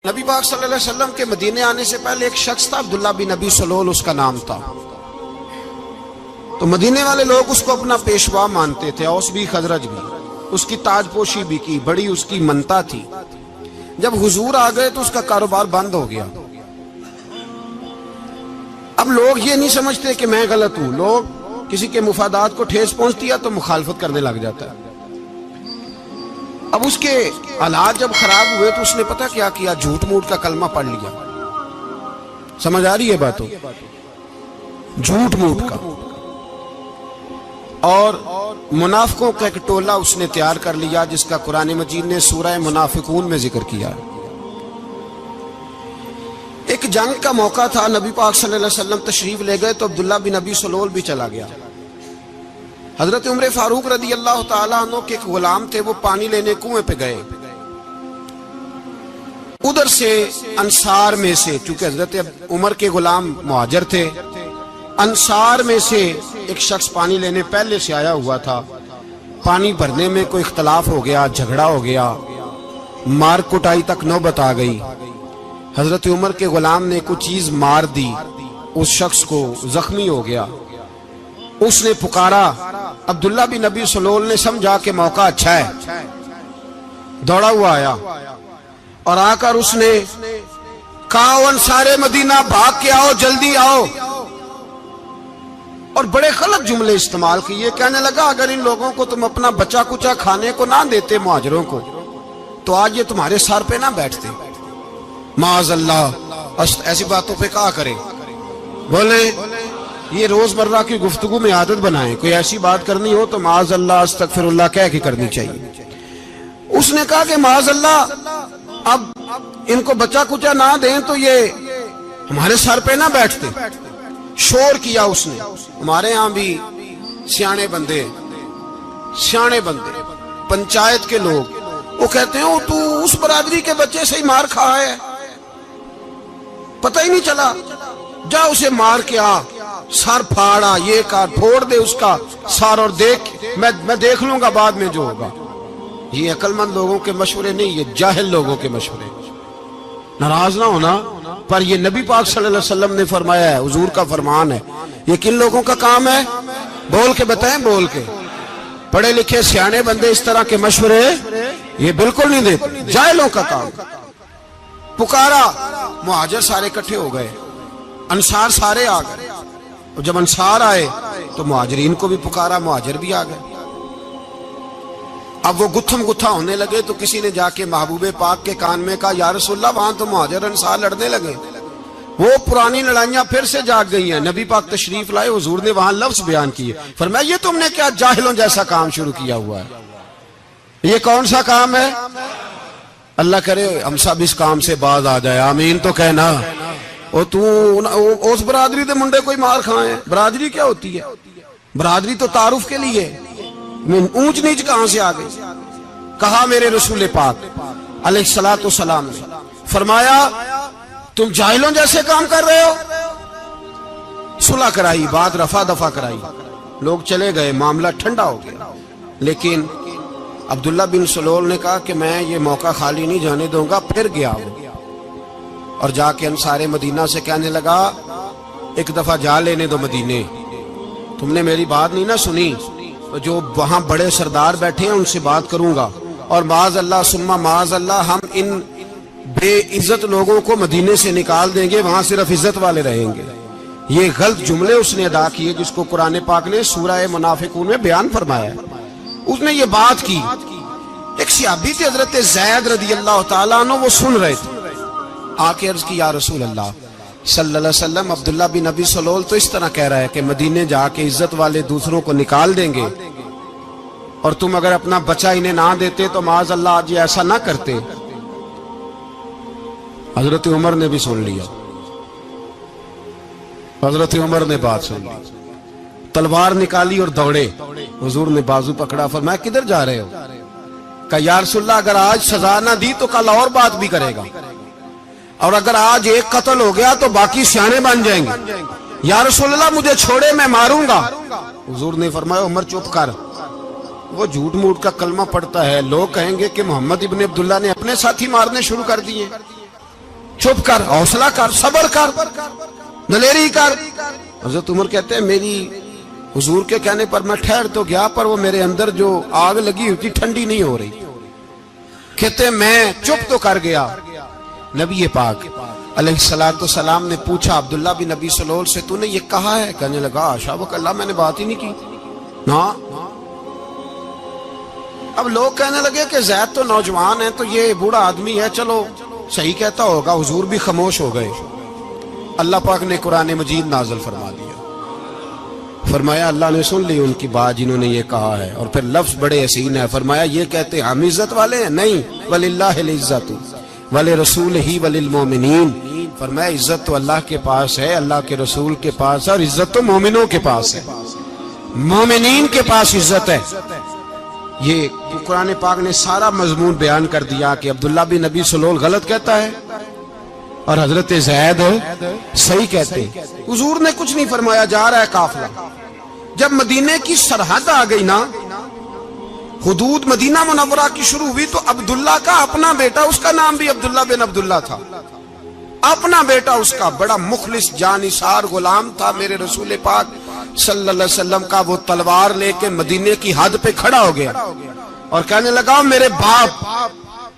نبی پاک صلی اللہ علیہ وسلم کے مدینے آنے سے پہلے ایک شخص تھا، عبداللہ بن ابی سلول اس کا نام تھا۔ تو مدینے والے لوگ اس کو اپنا پیشوا مانتے تھے، اوس بھی خزرج بھی، اس کی تاج پوشی بھی کی، بڑی اس کی منتا تھی۔ جب حضور آ گئے تو اس کا کاروبار بند ہو گیا۔ اب لوگ یہ نہیں سمجھتے کہ میں غلط ہوں، لوگ کسی کے مفادات کو ٹھیس پہنچتی ہے تو مخالفت کرنے لگ جاتا ہے۔ اب اس کے حالات جب خراب ہوئے تو اس نے پتہ کیا کیا، جھوٹ موٹ کا کلمہ پڑھ لیا۔ سمجھ آ رہی ہے باتوں؟ جھوٹ موٹ کا، اور منافقوں کا ایک ٹولہ اس نے تیار کر لیا جس کا قرآن مجید نے سورہ منافقون میں ذکر کیا۔ ایک جنگ کا موقع تھا، نبی پاک صلی اللہ علیہ وسلم تشریف لے گئے تو عبداللہ بن ابی سلول بھی چلا گیا۔ حضرت عمر فاروق رضی اللہ تعالیٰ عنہ کے ایک غلام تھے، وہ پانی لینے کنویں پہ گئے۔ ادھر سے انصار میں سے، چونکہ حضرت عمر کے غلام مہاجر تھے، انصار میں سے ایک شخص پانی لینے پہلے سے آیا ہوا تھا۔ پانی بھرنے میں کوئی اختلاف ہو گیا، جھگڑا ہو گیا، مار کٹائی تک نوبت آ گئی۔ حضرت عمر کے غلام نے کچھ چیز مار دی، اس شخص کو زخمی ہو گیا۔ اس نے پکارا، عبداللہ بن ابی سلول نے سمجھا کہ موقع اچھا ہے، دوڑا ہوا آیا اور آ کر اس نے کہا، انصار مدینہ بھاگ کے آؤ، جلدی آؤ، اور بڑے غلط جملے استعمال کیے۔ کہنے لگا، اگر ان لوگوں کو تم اپنا بچا کچا کھانے کو نہ دیتے مہاجروں کو تو آج یہ تمہارے سر پہ نہ بیٹھتے۔ معاذ اللہ، ایسی باتوں پہ کہا کرے، بولے یہ روز مرہ کی گفتگو میں عادت بنائیں، کوئی ایسی بات کرنی ہو تو معاذ اللہ استغفر اللہ کہہ کے کرنی چاہیے۔ اس نے کہا کہ معاذ اللہ، اب ان کو بچا کچا نہ دیں تو یہ ہمارے سر پہ نہ بیٹھتے۔ شور کیا اس نے۔ ہمارے ہاں بھی سیانے بندے پنچایت کے لوگ، وہ کہتے ہیں تو اس برادری کے بچے سے ہی مار کھا ہے، پتہ ہی نہیں چلا، جا اسے مار کے آ، سر پھاڑا، یہ کار پھوڑ دے اس کا سر، اور دیکھ میں دیکھ لوں گا بعد میں جو ہوگا۔ یہ عقل مند لوگوں کے مشورے نہیں، یہ جاہل لوگوں کے مشورے۔ ناراض نہ ہونا، پر یہ نبی پاک صلی اللہ علیہ وسلم نے فرمایا ہے، حضور کا فرمان ہے۔ یہ کن لوگوں کا کام ہے؟ بول کے بتائیں، بول کے۔ پڑھے لکھے سیانے بندے اس طرح کے مشورے یہ بالکل نہیں دیتے، جاہلوں کا کام۔ پکارا، مہاجر سارے اکٹھے ہو گئے، انصار سارے آ گئے، اور جب انصار آئے تو مہاجرین کو بھی پکارا، مہاجر بھی آ گئے۔ اب وہ گتھم گتھا ہونے لگے تو کسی نے جا کے محبوب پاک کے کان میں کہا، یا رسول اللہ، وہاں تو مہاجر انصار لڑنے لگے، وہ پرانی لڑائیاں پھر سے جاگ گئی ہیں۔ نبی پاک تشریف لائے، حضور نے وہاں لفظ بیان کیے، فرمایا یہ تم نے کیا جاہلوں جیسا کام شروع کیا ہوا ہے؟ یہ کون سا کام ہے؟ اللہ کرے ہم سب اس کام سے باز آ جائے، آمین تو کہنا۔ اور تو اس برادری دے منڈے کوئی مار کھائیں؟ برادری کیا ہوتی ہے؟ برادری تو تعارف کے لیے، اونچ نیچ کہاں سے آ گئی؟ کہا میرے رسول پاک علیہ الصلوۃ والسلام نے، فرمایا تم جاہلوں جیسے کام کر رہے ہو۔ صلح کرائی، بات رفع دفع کرائی، لوگ چلے گئے، معاملہ ٹھنڈا ہو گیا۔ لیکن عبداللہ بن سلول نے کہا کہ میں یہ موقع خالی نہیں جانے دوں گا۔ پھر گیا وہ، اور جا کے انصار مدینہ سے کہنے لگا، ایک دفعہ جا لینے دو مدینے، تم نے میری بات نہیں نہ سنی، جو وہاں بڑے سردار بیٹھے ہیں ان سے بات کروں گا، اور معاذ اللہ ثم معاذ اللہ ہم ان بے عزت لوگوں کو مدینے سے نکال دیں گے، وہاں صرف عزت والے رہیں گے۔ یہ غلط جملے اس نے ادا کیے جس کو قرآن پاک نے سورہ منافقون میں بیان فرمایا ہے۔ اس نے یہ بات کی۔ ایک صحابی تھے حضرت زید رضی اللہ تعالیٰ عنہ، وہ سن رہے تھے، آ کے عرض کی، یا رسول اللہ صلی اللہ علیہ وسلم، عبداللہ بن ابی سلول تو اس طرح کہہ رہا ہے کہ مدینے جا کے عزت والے دوسروں کو نکال دیں گے، اور تم اگر اپنا بچہ انہیں نہ دیتے تو معاذ اللہ آج یہ ایسا نہ کرتے۔ حضرت عمر نے بھی سن لیا، حضرت عمر نے بات سن لی، تلوار نکالی اور دوڑے۔ حضور نے بازو پکڑا، فرمایا کدھر جا رہے ہو؟ کہا یا رسول اللہ، اگر آج سزا نہ دی تو کل اور بات بھی کرے گا، اور اگر آج ایک قتل ہو گیا تو باقی سیانے بن جائیں گے۔ یا رسول اللہ مجھے چھوڑے، میں ماروں گا۔ حضور نے فرمایا عمر چپ کر، وہ جھوٹ موٹ کا کلمہ پڑھتا ہے، لوگ کہیں گے کہ محمد ابن عبداللہ نے اپنے ساتھی مارنے شروع کر دیے۔ چپ کر، حوصلہ کر، صبر کر، دلیری کر۔ حضرت عمر کہتے ہیں میری حضور کے کہنے پر میں ٹھہر تو گیا، پر وہ میرے اندر جو آگ لگی ہوئی تھی ٹھنڈی نہیں ہو رہی۔ کہتے ہیں میں چپ تو کر گیا۔ نبی پاک علیہ السلام نے پوچھا عبداللہ بن ابی سلول سے تو نے یہ کہا ہے؟ کہنے لگا حاشا وکلا میں نے بات ہی نہیں کی نا۔ اب لوگ کہنے لگے کہ زید تو نوجوان ہے تو یہ بوڑھا آدمی ہے، چلو صحیح کہتا ہوگا۔ حضور بھی خاموش ہو گئے۔ اللہ پاک نے قرآن مجید نازل فرما دیا، فرمایا اللہ نے سن لی ان کی بات جنہوں نے یہ کہا ہے، اور پھر لفظ بڑے حسین ہے، فرمایا یہ کہتے ہم عزت والے ہیں؟ نہیں، وللہ العزت ولرسولہ وللمؤمنین، فرمایا عزت تو اللہ کے پاس ہے، اللہ کے رسول کے پاس ہے، اور عزت تو مومنوں کے پاس ہے، مومنین کے پاس عزت ہے۔ یہ قرآن پاک نے سارا مضمون بیان کر دیا کہ عبداللہ بن ابی سلول غلط کہتا ہے اور حضرت زید صحیح کہتے۔ حضور نے کچھ نہیں فرمایا، جا رہا ہے قافلہ۔ جب مدینے کی سرحد آ گئی نا، حدود مدینہ منورہ کی شروع ہوئی، تو عبداللہ کا اپنا بیٹا، اس کا نام بھی عبداللہ بن عبداللہ تھا، اپنا بیٹا اس کا بڑا مخلص جانثار غلام تھا میرے رسول پاک صلی اللہ علیہ وسلم کا، وہ تلوار لے کے مدینے کی حد پہ کھڑا ہو گیا اور کہنے لگا میرے باپ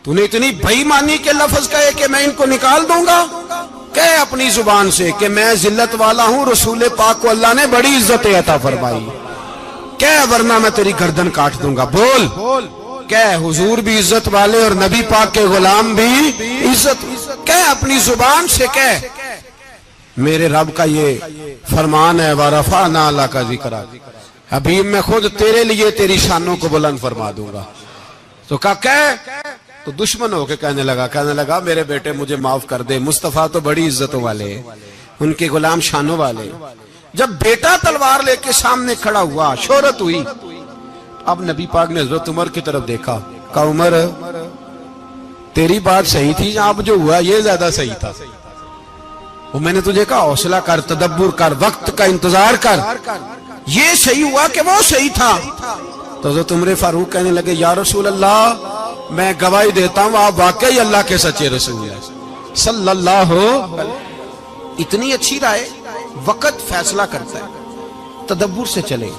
تو نے اتنی بے ایمانی کے لفظ کہے کہ میں ان کو نکال دوں گا؟ کہے اپنی زبان سے کہ میں ذلت والا ہوں، رسول پاک کو اللہ نے بڑی عزت عطا فرمائی، کہے ورنہ میں تیری گردن کاٹ دوں گا۔ بول کہے حضور بھی عزت والے اور نبی پاک کے غلام بھی عزت، کہے اپنی زبان سے کہے میرے رب کا یہ فرمان ہے وَرَفَعْنَا لَكَ ذِكْرَكَ، حبیب میں خود تیرے لیے تیری شانوں کو بلند فرما دوں گا۔ تو کہا تو دشمن ہو کے کہنے لگا میرے بیٹے مجھے معاف کر دے، مصطفیٰ تو بڑی عزتوں والے ہیں، ان کے غلام شانوں والے۔ جب بیٹا تلوار لے کے سامنے کھڑا ہوا، شہرت ہوئی، اب نبی پاک نے حضرت عمر کی طرف دیکھا، کہا عمر تیری بات صحیح تھی، اب جو ہوا یہ زیادہ صحیح تھا، وہ میں نے تجھے کہا حوصلہ کر، تدبر کر، وقت کا انتظار کر، یہ صحیح ہوا کہ وہ صحیح تھا۔ تو حضرت عمر فاروق کہنے لگے یا رسول اللہ میں گواہی دیتا ہوں آپ واقعی اللہ کے سچے رسول ہیں صلی اللہ علیہ۔ اتنی اچھی رائے، وقت فیصلہ کرتا ہے، تدبر سے چلے،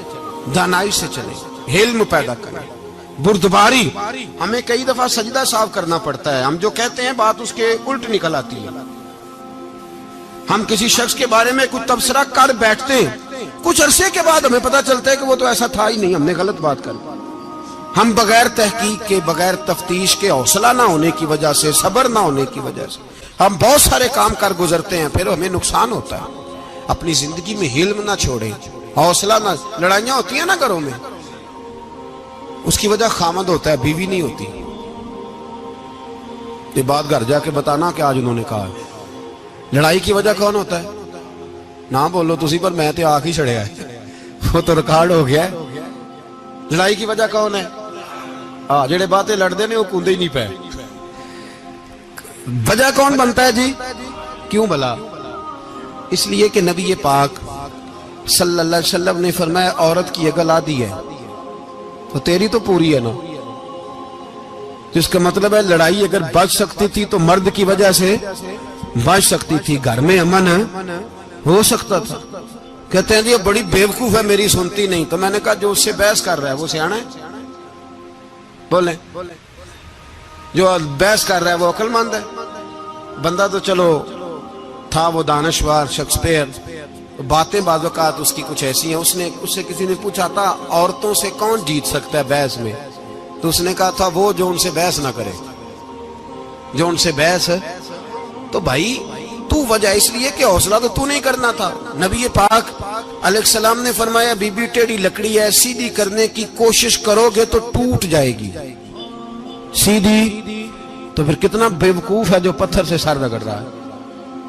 دانائی سے چلے، علم پیدا کریں، بردباری۔ ہمیں کئی دفعہ سجدہ صاف کرنا پڑتا ہے، ہم جو کہتے ہیں بات اس کے الٹ نکل آتی ہے۔ ہم کسی شخص کے بارے میں کچھ تبصرہ کر بیٹھتے ہیں، کچھ عرصے کے بعد ہمیں پتہ چلتا ہے کہ وہ تو ایسا تھا ہی نہیں، ہم نے غلط بات کر۔ ہم بغیر تحقیق کے، بغیر تفتیش کے، حوصلہ نہ ہونے کی وجہ سے، صبر نہ ہونے کی وجہ سے ہم بہت سارے کام کر گزرتے ہیں، پھر ہمیں نقصان ہوتا ہے۔ اپنی زندگی میں حلم نہ چھوڑیں، حوصلہ نہ، لڑائیاں ہوتی ہیں نا گھروں میں، اس کی وجہ خامد ہوتا ہے، بیوی نہیں ہوتی۔ یہ بات گھر جا کے بتانا کہ آج انہوں نے کہا ہے۔ لڑائی کی وجہ کون ہوتا ہے؟ نہ بولو تسی، پر میں تے آنکھ ہی چھڑیا ہے، وہ تو ریکارڈ ہو گیا ہے۔ لڑائی کی وجہ کون ہے؟ جڑے باتیں لڑتے ہیں وہ کوندے ہی نہیں پے۔ وجہ کون بنتا ہے جی؟ کیوں بلا؟ اس لیے کہ نبی پاک صلی اللہ علیہ وسلم نے فرمایا عورت کی عقل آدھی ہے تو تیری تو پوری ہے نا، جس کا مطلب ہے لڑائی اگر بچ سکتی تھی تو مرد کی وجہ سے بچ سکتی تھی، گھر میں امن ہو سکتا تھا۔ کہتے ہیں جی بڑی بیوقوف ہے میری سنتی نہیں، تو میں نے کہا جو اس سے بحث کر رہا ہے وہ سیانا ہے؟ بولیں، جو بحث کر رہا ہے وہ عقل مند ہے؟ بندہ تو چلو تھا وہ دانشور شیکسپیئر، باتیں بعض اوقات اس کی کچھ ایسی ہیں۔ اس سے کسی نے پوچھا تھا عورتوں سے کون جیت سکتا ہے بحث میں، تو اس نے کہا تھا وہ جو ان سے بحث نہ کرے، جو ان سے بحث ہے۔ تو بھائی تو وجہ اس لیے کہ حوصلہ تو نہیں کرنا تھا۔ نبی پاک علیہ السلام نے فرمایا بی بی ٹیڑھی لکڑی ہے، سیدھی کرنے کی کوشش کرو گے تو ٹوٹ جائے گی، سیدھی تو پھر کتنا بیوقوف ہے جو پتھر سے سر رگڑ رہا ہے،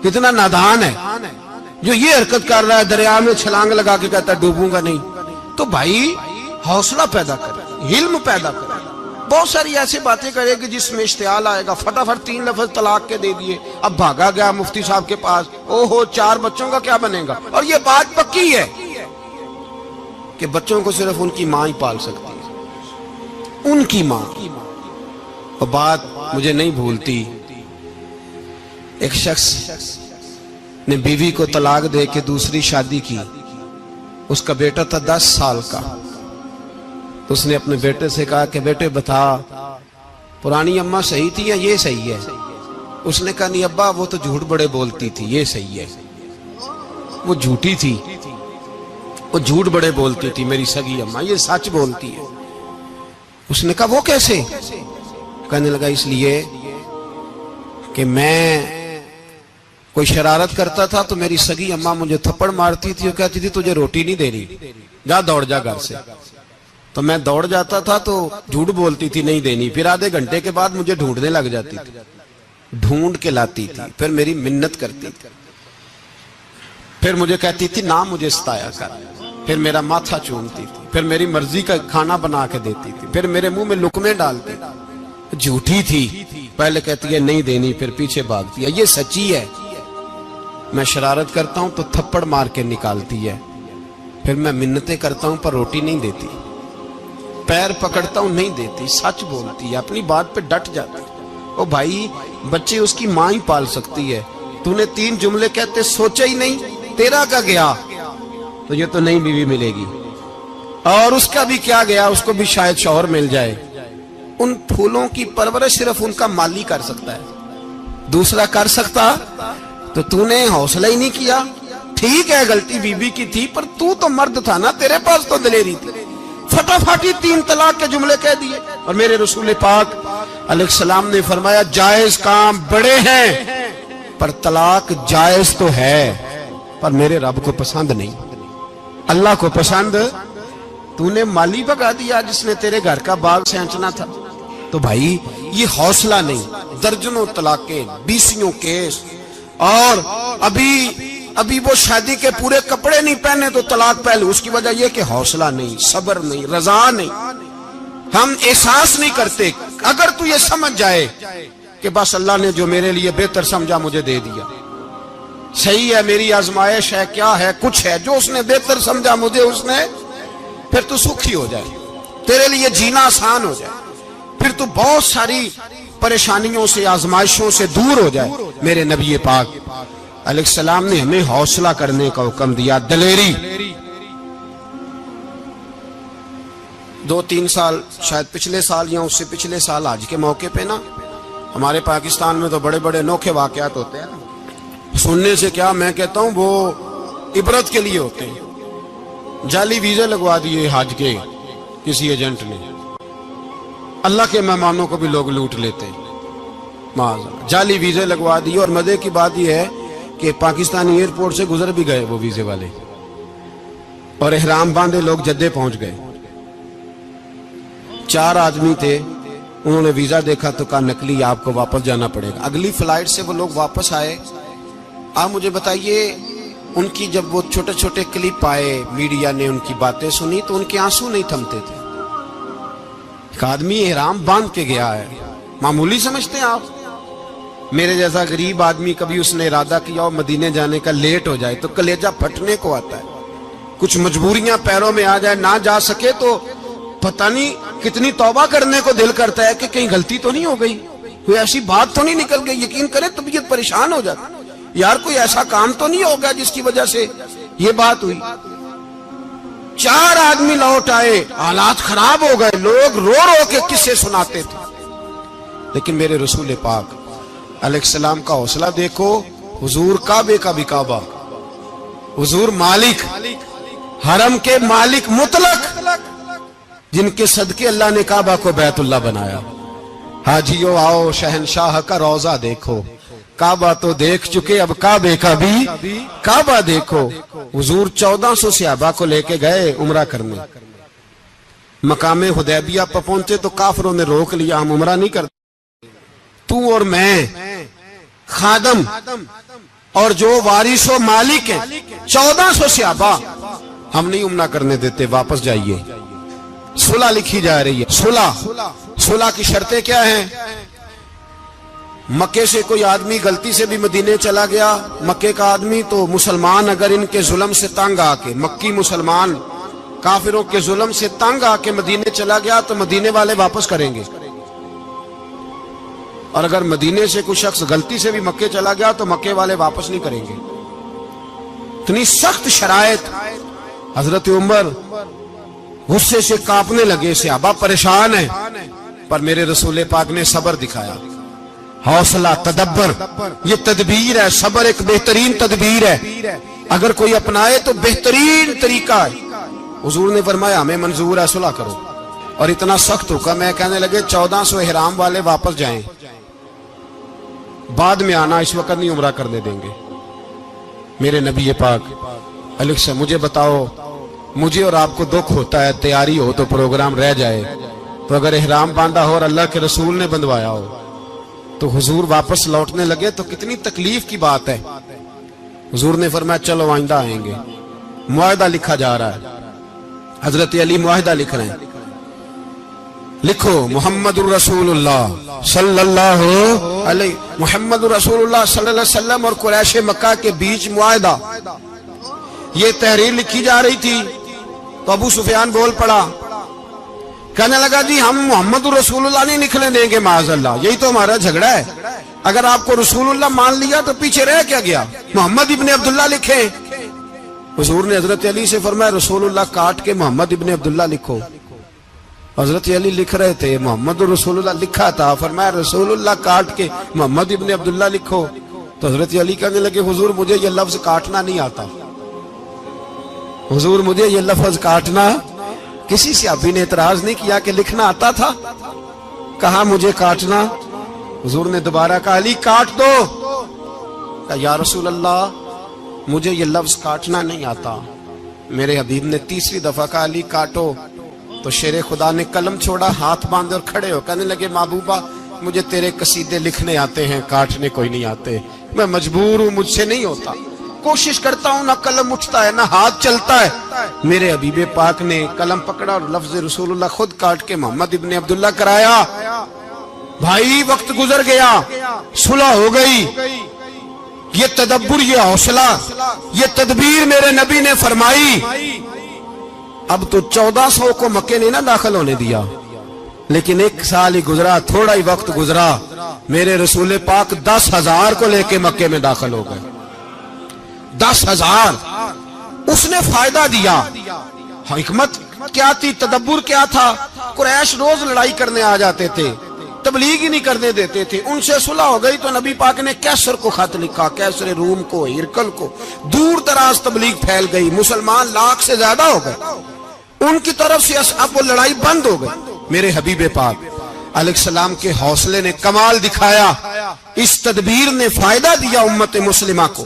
کتنا نادان ہے جو یہ حرکت کر رہا ہے، دریا میں چھلانگ لگا کے کہتا ہے ڈوبوں گا نہیں۔ تو بھائی حوصلہ پیدا کرے، علم پیدا کرے، بہت ساری ایسی باتیں کرے کہ جس میں اشتعال آئے گا، فٹافٹ 3 لفظ طلاق کے دے دیے، اب بھاگا گیا مفتی صاحب کے پاس، اوہو 4 بچوں کا کیا بنے گا؟ اور یہ بات پکی ہے کہ بچوں کو صرف ان کی ماں ہی پال سکتی ہے، ان کی ماں۔ اور بات مجھے نہیں بھولتی، ایک شخص نے بیوی کو طلاق دے کے دوسری شادی کی. اس کا بیٹا تھا 10 سال کا. تو اس نے اپنے بیٹے سے کہا کہ بیٹے بتا پرانی اماں صحیح تھی یا یہ صحیح ہے؟ اس نے کہا نہیں ابا وہ تو جھوٹ بڑے بولتی تھی، یہ صحیح ہے. وہ جھوٹی تھی، وہ جھوٹ بڑے بولتی تھی میری سگی اماں، یہ سچ بولتی ہے. اس نے کہا وہ کیسے؟ کہنے لگا اس لیے کہ میں کوئی شرارت کرتا تھا تو میری سگی اماں مجھے تھپڑ مارتی تھی اور کہتی تھی تجھے روٹی نہیں دے رہی، جا دوڑ جا گھر سے. تو میں دوڑ جاتا تھا تو جھوٹ بولتی تھی نہیں دینی، پھر آدھے گھنٹے کے بعد مجھے ڈھونڈنے لگ جاتی تھی، ڈھونڈ کے لاتی تھی، پھر میری منت کرتی تھی، پھر مجھے کہتی تھی نہ مجھے ستایا کر، پھر میرا ماتھا چومتی تھی، پھر میری مرضی کا کھانا بنا کے دیتی تھی، پھر میرے منہ میں لقمے ڈالتی تھی. جھوٹی تھی، پہلے کہتی ہے نہیں دینی پھر پیچھے بھاگتی ہے. یہ سچی ہے، میں شرارت کرتا ہوں تو تھپڑ مار کے نکالتی ہے، پھر میں منتیں کرتا ہوں پر روٹی نہیں دیتی، پیر پکڑتا ہوں نہیں دیتی. سچ بولتی ہے، اپنی بات پہ ڈٹ جاتی. او بھائی بچے اس کی ماں ہی پال سکتی ہے، تو نے 3 جملے کہتے سوچا ہی نہیں، تیرا کا گیا تو یہ تو نئی بیوی ملے گی، اور اس کا بھی کیا گیا، اس کو بھی شاید شوہر مل جائے. ان پھولوں کی پرورش صرف ان کا مالی کر سکتا ہے، دوسرا کر سکتا تو نے حوصلہ ہی نہیں کیا. ٹھیک ہے غلطی بیوی کی تھی پر تو مرد تھا نا، تیرے پاس تو دلیری تھی. فٹافٹی 3 طلاق کے جملے کہہ دیے. اور میرے رسول پاک علیہ السلام نے فرمایا جائز کام بڑے ہیں پر طلاق جائز تو ہے پر میرے رب کو پسند نہیں، اللہ کو پسند. تو نے مالی بگا دیا جس نے تیرے گھر کا باغ سینچنا تھا. تو بھائی یہ حوصلہ نہیں، درجنوں طلاقیں، 20 کیس، اور ابھی وہ شادی کے پورے کپڑے نہیں پہنے تو طلاق پہلے. اس کی وجہ یہ کہ حوصلہ نہیں، صبر نہیں، رضا نہیں، ہم احساس نہیں کرتے. اگر تو یہ سمجھ جائے کہ بس اللہ نے جو میرے لیے بہتر سمجھا مجھے دے دیا، صحیح ہے میری آزمائش ہے کیا ہے کچھ ہے، جو اس نے بہتر سمجھا مجھے اس نے، پھر تو سکھی ہو جائے، تیرے لیے جینا آسان ہو جائے، پھر تو بہت ساری پریشانیوں سے آزمائشوں سے دور ہو جائے. میرے نبی پاک علیہ السلام نے ہمیں حوصلہ کرنے کا حکم دیا، دلیری. 2-3 سال شاید پچھلے سال یا اس سے پچھلے سال حج کے موقع پہ نا ہمارے پاکستان میں تو بڑے بڑے انوکھے واقعات ہوتے ہیں نا، سننے سے کیا میں کہتا ہوں وہ عبرت کے لیے ہوتے ہیں. جعلی ویزے لگوا دیے حج کے کسی ایجنٹ نے، اللہ کے مہمانوں کو بھی لوگ لوٹ لیتے ہیں، جعلی ویزے لگوا دیے. اور مزے کی بات یہ ہے کہ پاکستانی ایئرپورٹ سے گزر بھی گئے وہ ویزے والے، اور احرام باندھے لوگ جدے پہنچ گئے. 4 آدمی تھے، انہوں نے ویزا دیکھا تو کہا نکلی، آپ کو واپس جانا پڑے گا. اگلی فلائٹ سے وہ لوگ واپس آئے. آپ مجھے بتائیے ان کی جب وہ چھوٹے چھوٹے کلپ آئے، میڈیا نے ان کی باتیں سنی تو ان کے آنسو نہیں تھمتے تھے. ایک آدمی احرام باندھ کے گیا ہے، معمولی سمجھتے ہیں آپ؟ میرے جیسا غریب آدمی کبھی اس نے ارادہ کیا اور مدینے جانے کا لیٹ ہو جائے تو کلیجہ پھٹنے کو آتا ہے. کچھ مجبوریاں پیروں میں آ جائے، نہ جا سکے تو پتہ نہیں کتنی توبہ کرنے کو دل کرتا ہے کہ کہیں غلطی تو نہیں ہو گئی، کوئی ایسی بات تو نہیں نکل گئی. یقین کرے طبیعت پریشان ہو جاتی، یار کوئی ایسا کام تو نہیں ہوگا جس کی وجہ سے یہ بات ہوئی. 4 آدمی لوٹ آئے، حالات خراب ہو گئے، لوگ رو رو کے قصے سناتے تھے. لیکن میرے رسول پاک علیہ السلام کا حوصلہ دیکھو. حضور کعبے کا بھی کعبہ، حضور مالک، حرم کے مالک مطلق، جن کے صدقے اللہ نے کعبہ کو بیت اللہ بنایا. حاجیو آؤ شہنشاہ کا روضہ دیکھو، کعبہ تو دیکھ چکے اب کعبے کا بھی کعبہ دیکھو. حضور 1400 صحابہ کو لے کے گئے عمرہ کرنے. مقام حدیبیہ پر پہنچے تو کافروں نے روک لیا، ہم عمرہ نہیں کرتے. تو اور میں خادم اور جو وارث و مالک ہیں 1400 صحابہ، ہم نہیں عمرہ کرنے دیتے، واپس جائیے. صلح لکھی جا رہی ہے. صلح کی شرطیں کیا ہیں؟ مکے سے کوئی آدمی غلطی سے بھی مدینے چلا گیا، مکے کا آدمی، تو مسلمان اگر ان کے ظلم سے تنگ آ کے، مکی مسلمان کافروں کے ظلم سے تنگ آ کے مدینے چلا گیا تو مدینے والے واپس کریں گے. اور اگر مدینے سے کوئی شخص غلطی سے بھی مکے چلا گیا تو مکے والے واپس نہیں کریں گے. اتنی سخت شرائط. حضرت عمر غصے سے کانپنے لگے, صحابہ پریشان ہیں, پر میرے رسول پاک نے صبر دکھایا, حوصلہ, تدبر. یہ تدبیر ہے, صبر ایک بہترین تدبیر ہے, اگر کوئی اپنائے تو بہترین طریقہ ہے. حضور نے فرمایا ہمیں منظور ہے, صلح کرو. اور اتنا سخت حکم ہے, کہنے لگے 1400 احرام والے واپس جائیں, بعد میں آنا, اس وقت نہیں عمرہ کرنے دیں گے. میرے نبی پاک علیہ السلام, مجھے بتاؤ, مجھے اور آپ کو دکھ ہوتا ہے تیاری ہو تو پروگرام رہ جائے, تو اگر احرام باندھا ہو اور اللہ کے رسول نے بندھوایا ہو تو حضور واپس لوٹنے لگے تو کتنی تکلیف کی بات ہے. حضور نے فرمایا چلو آئندہ آئیں گے. معاہدہ لکھا جا رہا ہے, حضرت علی معاہدہ لکھ رہے ہیں. لکھو محمد الرسول اللہ صلی اللہ علیہ محمد الرسول اللہ صلی اللہ علیہ وسلم اور قریش مکہ کے بیچ معاہدہ. یہ تحریر لکھی جا رہی تھی تو ابو سفیان بول پڑا, کہنے لگا جی ہم محمد الرسول اللہ نہیں نکلنے دیں گے معاذ اللہ, یہی تو ہمارا جھگڑا ہے. اگر آپ کو رسول اللہ مان لیا تو پیچھے رہ کیا گیا, محمد ابن عبداللہ لکھیں. حضور نے حضرت علی سے فرمایا رسول اللہ کاٹ کے محمد ابن عبداللہ لکھو. حضرت علی لکھ رہے تھے, محمد رسول اللہ لکھا تھا, فرمایا رسول اللہ کاٹ کے محمد ابن عبداللہ لکھو. تو حضرت علی کہنے لگے حضور مجھے یہ لفظ کاٹنا نہیں آتا, حضور مجھے یہ لفظ کاٹنا. کسی صحابی نے اعتراض نہیں کیا کہ لکھنا آتا تھا, کہا مجھے کاٹنا. حضور نے دوبارہ کہا علی کاٹ دو. کہا یا رسول اللہ مجھے یہ لفظ کاٹنا نہیں آتا. میرے حبیب نے تیسری دفعہ کہا علی کاٹو. تو شیر خدا نے قلم چھوڑا, ہاتھ باندھے اور کھڑے ہو کہنے لگے محبوبہ مجھے تیرے قصیدے لکھنے آتے ہیں, کاٹنے کوئی نہیں آتے. میں مجبور ہوں, مجھ سے نہیں ہوتا. کوشش کرتا ہوں, نہ قلم اٹھتا ہے نہ ہاتھ چلتا ہے. میرے حبیب پاک نے قلم پکڑا اور لفظ رسول اللہ خود کاٹ کے محمد ابن عبداللہ کرایا. بھائی وقت گزر گیا, صلح ہو گئی. یہ تدبر, یہ حوصلہ, یہ تدبیر میرے نبی نے فرمائی. اب تو 1400 کو مکے نے نہ داخل ہونے دیا, لیکن ایک سال ہی گزرا, تھوڑا ہی وقت گزرا, میرے رسول پاک 10,000 کو لے کے مکے میں داخل ہو گئے. 10,000. اس نے فائدہ دیا. حکمت کیا تھی, تدبر کیا تھا. قریش روز لڑائی کرنے آ جاتے تھے, تبلیغ ہی نہیں کرنے دیتے تھے. ان سے صلح ہو گئی تو نبی پاک نے کیسر کو خط لکھا, کیسر روم کو, ہرکل کو. دور دراز تبلیغ پھیل گئی, مسلمان 100,000 سے زیادہ ہو گئے. ان کی طرف سے اب وہ لڑائی بند ہو گئی. میرے حبیب پاک علیہ السلام کے حوصلے نے کمال دکھایا, اس تدبیر نے فائدہ دیا امت مسلمہ کو.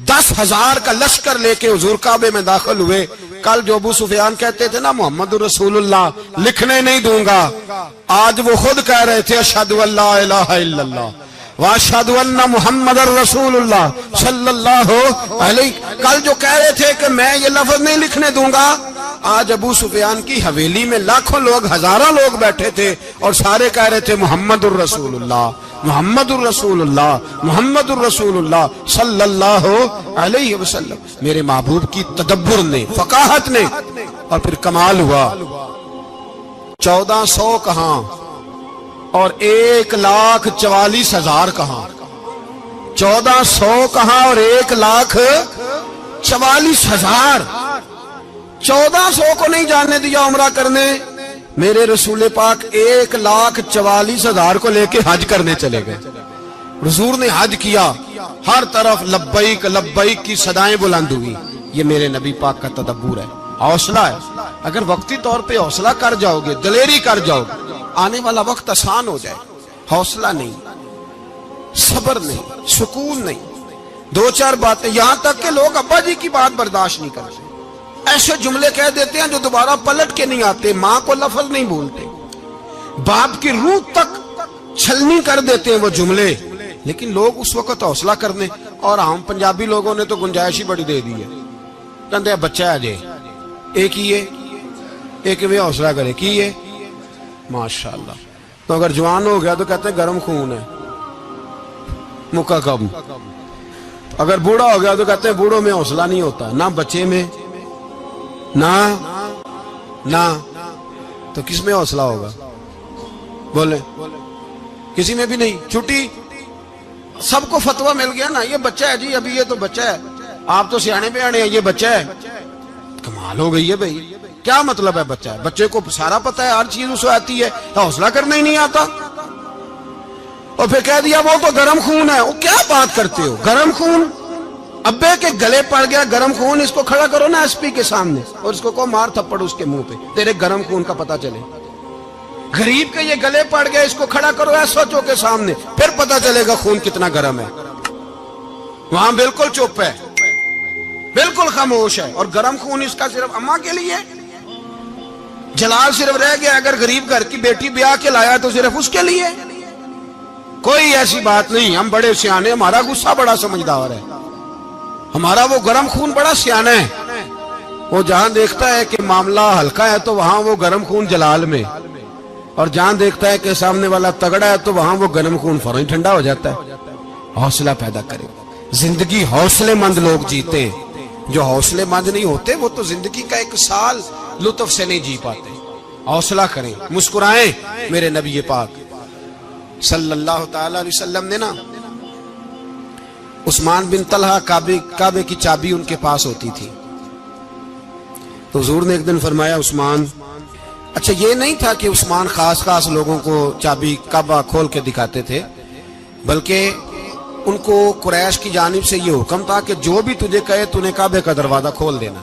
10,000 کا لشکر لے کے حضور کعبے میں داخل ہوئے. کل جو ابو سفیان کہتے تھے نا محمد رسول اللہ لکھنے نہیں دوں گا, آج وہ خود کہہ رہے تھے اشہدو ان لا الہ الا اللہ واشہدو ان محمد رسول اللہ صلی اللہ علیہ. کل جو کہہ رہے تھے کہ میں یہ لفظ نہیں لکھنے دوں گا, آج ابو سفیان کی حویلی میں لاکھوں لوگ, ہزاروں لوگ بیٹھے تھے اور سارے کہہ رہے تھے محمد الرسول اللہ محمد الرسول اللہ محمد الرسول اللہ صلی اللہ علیہ وسلم. میرے محبوب کی تدبر نے, فقاہت نے, اور پھر کمال ہوا. 1400 کہاں اور 1,44,000 کہاں. 1400 کہاں اور 1,44,000. 1400 کو نہیں جانے دیا عمرہ کرنے. میرے رسول پاک 1,44,000 کو لے کے حج کرنے چلے گئے. حضور نے حج کیا, ہر طرف لبیک لبیک کی صدائیں بلند ہوئی. یہ میرے نبی پاک کا تدبر ہے, حوصلہ ہے. اگر وقتی طور پہ حوصلہ کر جاؤ گے, دلیری کر جاؤ گے, آنے والا وقت آسان ہو جائے. حوصلہ نہیں, صبر نہیں, سکون نہیں, 2-4 باتیں, یہاں تک کہ لوگ ابا جی کی بات برداشت نہیں کرتے. ایسے جملے کہہ دیتے ہیں جو دوبارہ پلٹ کے نہیں آتے. ماں کو لفظ نہیں بولتے, باپ کی روح تک چھلنی کر دیتے ہیں وہ جملے. لیکن لوگ اس وقت حوصلہ کرنے, اور ہم پنجابی لوگوں نے تو گنجائش ہی بڑی دے دی ہے. کہتے ہیں بچہ ہے جے ایک ہی ہے, ایک میں حوصلہ کرے کی ہے ماشاءاللہ. تو اگر جوان ہو گیا تو کہتے ہیں گرم خون ہے مکہ کم. اگر بوڑھا ہو گیا تو کہتے ہیں بوڑھوں میں حوصلہ نہیں ہوتا, نہ بچے میں نہ تو کس میں حوصلہ ہوگا؟ بولے کسی میں بھی نہیں. چھٹی سب کو فتویٰ مل گیا نا, یہ بچہ ہے جی, ابھی یہ تو بچہ ہے, آپ تو سیانے بیانے ہیں, یہ بچہ ہے. کمال ہو گئی ہے بھائی. کیا مطلب ہے بچہ ہے؟ بچے کو سارا پتا ہے, ہر چیز اسے آتی ہے, حوصلہ کرنا ہی نہیں آتا. اور پھر کہہ دیا وہ تو گرم خون ہے. وہ کیا بات کرتے ہو, گرم خون؟ ابے کے گلے پڑ گیا گرم خون, اس کو کھڑا کرو نا ایس پی کے سامنے اور اس کو مار تھپڑ اس کے منہ پہ, تیرے گرم خون کا پتا چلے. غریب کے یہ گلے پڑ گئے, اس کو کھڑا کرو ایس ایچ او کے سامنے, پھر پتا چلے گا خون کتنا گرم ہے. وہاں بالکل چپ ہے, بالکل خاموش ہے. اور گرم خون اس کا صرف اماں کے لیے, جلال صرف رہ گیا اگر غریب گھر کی بیٹی بیاہ کے لایا تو صرف اس کے لیے. کوئی ایسی بات نہیں. ہم بڑے سیانے, ہمارا غصہ بڑا سمجھدار ہے, ہمارا وہ گرم خون بڑا سیانا ہے. وہ جہاں دیکھتا ہے کہ معاملہ ہلکا ہے تو وہاں وہ گرم خون جلال میں, اور جہاں دیکھتا ہے کہ سامنے والا تگڑا ہے تو وہاں وہ گرم خون فوراً ٹھنڈا ہو جاتا ہے. حوصلہ پیدا کرے. زندگی حوصلے مند لوگ جیتے ہیں, جو حوصلے مند نہیں ہوتے وہ تو زندگی کا ایک سال لطف سے نہیں جی پاتے. حوصلہ کریں, مسکرائیں. میرے نبی پاک صلی اللہ تعالی علیہ وسلم نے نا عثمان بن طلحہ, کعبے کی چابی ان کے پاس ہوتی تھی, تو حضور نے ایک دن فرمایا عثمان, اچھا یہ نہیں تھا کہ عثمان خاص لوگوں کو چابی کعبہ کھول کے دکھاتے تھے, بلکہ ان کو قریش کی جانب سے یہ حکم تھا کہ جو بھی تجھے کہے تو نے کعبے کا دروازہ کھول دینا.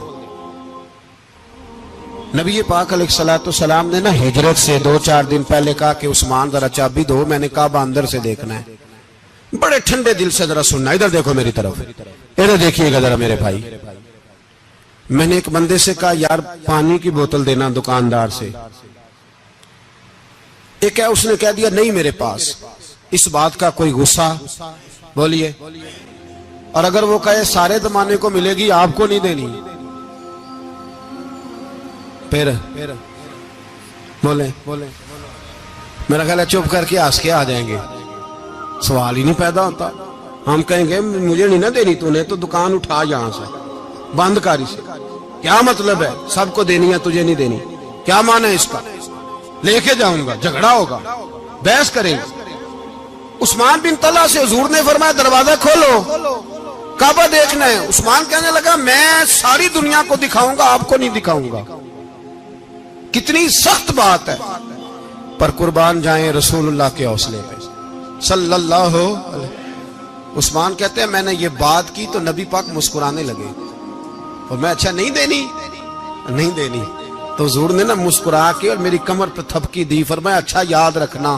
نبی پاک علیہ الصلوۃ والسلام نے نا ہجرت سے 2-4 دن پہلے کہا کہ عثمان ذرا چابی دو, میں نے کعبہ اندر سے دیکھنا ہے. بڑے ٹھنڈے دل سے ذرا سننا, ادھر دیکھو میری طرف, ادھر دیکھیے گا ذرا میرے بھائی. میں نے ایک بندے سے کہا یار پانی کی بوتل دینا دکاندار سے, ایک ہے اس نے کہہ دیا نہیں میرے پاس. اس بات کا کوئی غصہ بولیے, اور اگر وہ کہے سارے زمانے کو ملے گی آپ کو نہیں دینی, پھر بولے میرا خیال ہے چپ کر کے ہنس کے آ جائیں گے, سوال ہی نہیں پیدا ہوتا. ہم کہیں گے مجھے نہیں نہ دینی, تو نے تو دکان اٹھا یہاں سے, بند کاری سے. کیا مطلب ہے سب کو دینی ہے تجھے نہیں دینی, کیا معنی ہے اس کا؟ لے کے جاؤں گا, جھگڑا ہوگا, بحث کریں گے. عثمان بن طلحہ سے حضور نے فرمایا دروازہ کھولو, کعبہ دیکھنا ہے. عثمان کہنے لگا میں ساری دنیا کو دکھاؤں گا, آپ کو نہیں دکھاؤں گا. کتنی سخت بات ہے, پر قربان جائیں رسول اللہ کے حوصلے پہ صلی اللہ علیہ. عثمان کہتے ہیں میں نے یہ بات کی تو نبی پاک مسکرانے لگے, اور میں اچھا نہیں دینی. تو حضور نے نا مسکرا کے اور میری کمر پہ تھپکی دی, فرمایا اچھا یاد رکھنا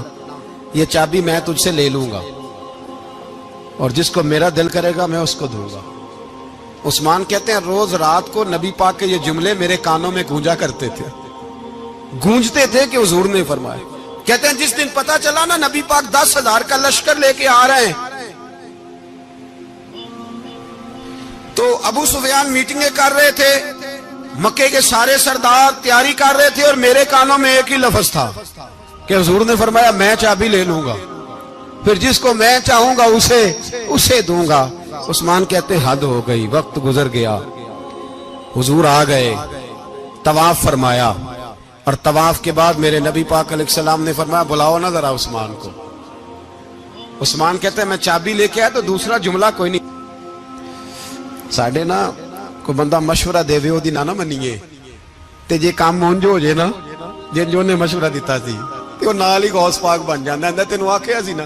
یہ چابی میں تجھ سے لے لوں گا, اور جس کو میرا دل کرے گا میں اس کو دوں گا. عثمان کہتے ہیں روز رات کو نبی پاک کے یہ جملے میرے کانوں میں گونجا کرتے تھے, گونجتے تھے کہ حضور نے فرمایا. کہتے ہیں جس دن پتا چلا نا نبی پاک 10,000 کا لشکر لے کے آ رہے ہیں, تو ابو سفیان میٹنگیں کر رہے تھے, مکے کے سارے سردار تیاری کر رہے تھے, اور میرے کانوں میں ایک ہی لفظ تھا کہ حضور نے فرمایا میں چابی لے لوں گا, پھر جس کو میں چاہوں گا اسے دوں گا. عثمان کہتے ہیں حد ہو گئی, وقت گزر گیا, حضور آ گئے, طواف فرمایا, اور طواف کے بعد میرے نبی پاک علیہ السلام نے فرمایا بلاؤ نا ذرا عثمان کو. عثمان کہتے ہیں میں چابی لے کے آیا تو دوسرا جملہ کوئی نہیں. ساڑھے نا کوئی بندہ مشورہ دے وے دی نہ منیے, تے جے کام مونجو ہو جے نا, جن جو نے مشورہ دیتا سی تے وہ نال ہی غوث پاک بن جاندا ہے. تینوں آکھیا سی نا,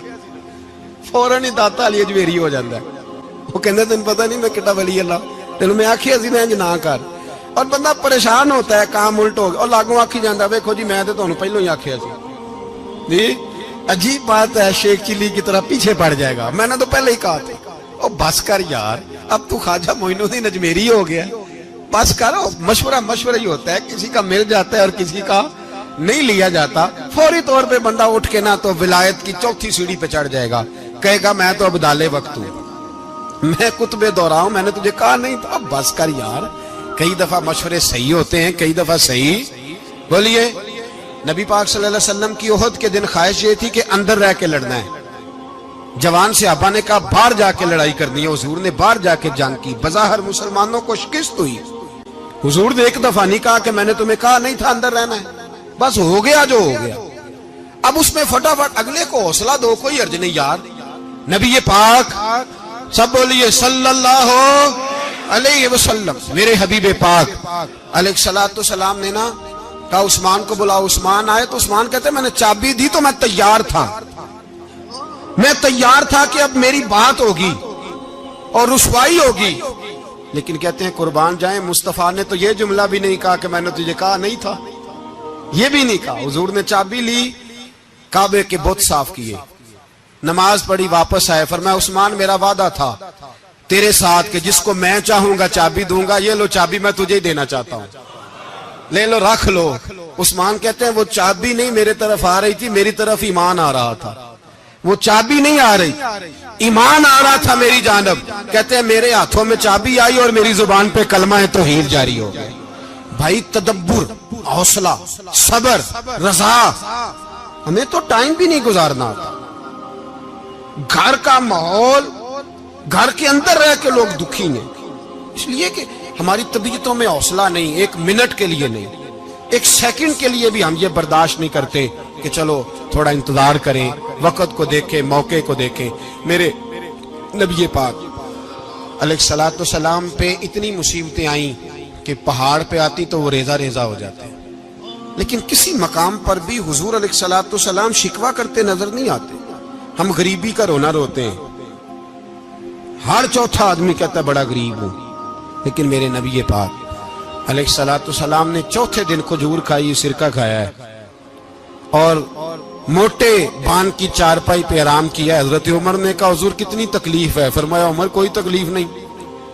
فوراً ہی داتا علی اجویری ہو جاندا ہے. وہ کہندا تینوں پتہ نہیں میں کڈا ولی اللہ, تینوں میں آکھیا سی نا انج نہ کر, اور بندہ پریشان ہوتا ہے, کام الٹ ہو گیا, اور لاگوں آکھی جاندا ویکھو جی میں تے تانوں پہلو ہی آکھیا سی. جی عجیب بات ہے, شیخ چلی کی طرح پیچھے پڑ جائے گا, میں نے تو پہلے ہی کہا تھا. او بس کر یار, اب تو خواجہ معین الدین اجمیری ہو گیا, بس کرو. مشورہ ہی ہوتا ہے, کسی کا مل جاتا ہے اور کسی کا نہیں لیا جاتا. فوری طور پہ بندہ اٹھ کے نا تو ولایت کی 4تھی سیڑھی پہ چڑھ جائے گا, کہے گا میں تو اب دالے وقت ہوں, میں کتب دورہ ہوں, میں نے تجھے کہا نہیں تھا. اب بس کر یار, کئی دفعہ مشورے صحیح ہوتے ہیں, کئی دفعہ صحیح. بولیے نبی پاک صلی اللہ علیہ وسلم کی احد کے دن خواہش یہ تھی کہ اندر رہ کے لڑنا ہے. جوان صحابہ نے کہا باہر جا کے لڑائی کرنی ہے, حضور نے باہر جا کے جنگ کی. بظاہر مسلمانوں کو شکست ہوئی, حضور نے ایک دفعہ نہیں کہا کہ میں نے تمہیں کہا نہیں تھا اندر رہنا ہے, بس ہو گیا جو ہو گیا. اب اس میں فٹافٹ اگلے کو حوصلہ دو، کوئی عرض نہیں یار. نبی پاک سب بولیے صلی اللہ علیہ وسلم، میرے حبیب پاک علیہ الصلوۃ والسلام نے نا کہا عثمان کو بلاؤ. عثمان آئے تو عثمان کہتے میں نے چابی دی تو میں تیار تھا، میں تیار تھا کہ اب میری بات ہوگی اور رسوائی ہوگی. لیکن کہتے ہیں قربان جائیں مصطفیٰ نے تو یہ جملہ بھی نہیں کہا کہ میں نے تجھے کہا نہیں تھا، یہ بھی نہیں کہا. حضور نے چابی لی، کعبے کے بت صاف کیے، نماز پڑھی، واپس آئے. فرمایا عثمان میرا وعدہ تھا تیرے ساتھ کہ جس کو میں چاہوں گا چابی دوں گا، یہ لو چابی میں تجھے ہی دینا چاہتا ہوں، لے لو رکھ لو. عثمان کہتے ہیں وہ چابی نہیں میرے طرف آ رہی تھی، میری طرف ایمان آ رہا تھا. وہ چابی نہیں آ رہی، ایمان آ رہا تھا میری جانب. کہتے ہیں میرے ہاتھوں میں چابی آئی اور میری زبان پہ کلمہ توحید جاری ہو گئی. بھائی تدبر، حوصلہ، صبر، رضا، ہمیں تو ٹائم بھی نہیں گزارنا تھا. گھر کا ماحول، گھر کے اندر رہ کے لوگ دکھی ہیں، اس لیے کہ ہماری طبیعتوں میں حوصلہ نہیں، ایک منٹ کے لیے نہیں، ایک سیکنڈ کے لیے بھی ہم یہ برداشت نہیں کرتے کہ چلو تھوڑا انتظار کریں، وقت کو دیکھیں، موقع کو دیکھیں. میرے نبی پاک علیہ الصلوۃ والسلام پہ اتنی مصیبتیں آئیں کہ پہاڑ پہ آتی تو وہ ریزہ ریزہ ہو جاتے ہیں، لیکن کسی مقام پر بھی حضور علیہ الصلوۃ والسلام شکوہ کرتے نظر نہیں آتے. ہم غریبی کا رونا روتے ہیں، ہر چوتھا آدمی کہتا ہے بڑا غریب ہوں، لیکن میرے نبی پاک علیہ الصلوۃ والسلام نے چوتھے دن کھجور کھائی، سرکہ کھایا ہے اور موٹے بان کی چارپائی پہ آرام کیا. حضرت عمر نے کہا حضور کتنی تکلیف ہے؟ فرمایا عمر کوئی تکلیف نہیں،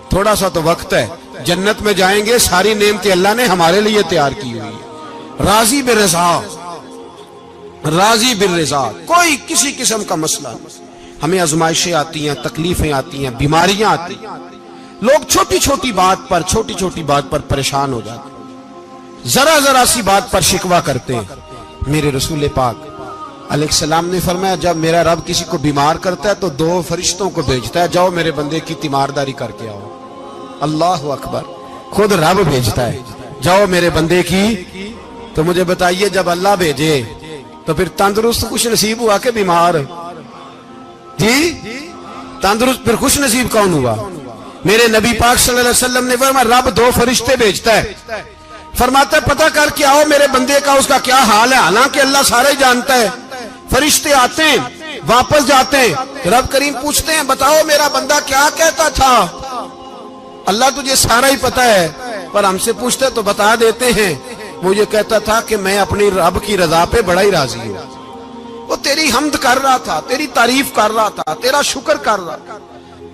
تھوڑا سا تو وقت ہے، جنت میں جائیں گے، ساری نعمتیں اللہ نے ہمارے لیے تیار کی ہوئی ہے. راضی بالرضا، راضی بالرضا، کوئی کسی قسم کا مسئلہ نہیں. ہمیں آزمائشیں آتی ہیں، تکلیفیں آتی ہیں، بیماریاں آتی ہیں، لوگ چھوٹی چھوٹی بات پر پریشان ہو جاتے ہیں، ذرا ذرا سی بات پر شکوہ کرتے ہیں. میرے رسول پاک علیہ السلام نے فرمایا جب میرا رب کسی کو بیمار کرتا ہے تو 2 فرشتوں کو بھیجتا ہے، جاؤ میرے بندے کی تیمارداری کر کے آؤ. اللہ اکبر، خود رب بھیجتا ہے، جاؤ میرے بندے کی. تو مجھے بتائیے جب اللہ بھیجے تو پھر تندرست خوش نصیب ہوا کہ بیمار؟ جی تندرست پھر خوش نصیب کون ہوا؟ میرے نبی پاک صلی اللہ علیہ وسلم نے فرمایا رب 2 فرشتے بھیجتا ہے، فرماتا ہے پتہ کر کے آؤ میرے بندے کا اس کا کیا حال ہے، حالانکہ اللہ سارا ہی جانتا ہے. فرشتے آتے ہیں، واپس جاتے ہیں، رب کریم پوچھتے ہیں بتاؤ میرا بندہ کیا کہتا تھا؟ اللہ تجھے سارا ہی پتہ ہے، پر ہم سے پوچھتے تو بتا دیتے ہیں. وہ یہ کہتا تھا کہ میں اپنی رب کی رضا پہ بڑا ہی راضی ہوں. وہ تیری حمد کر رہا تھا، تیری تعریف کر رہا تھا، تیرا شکر کر رہا تھا،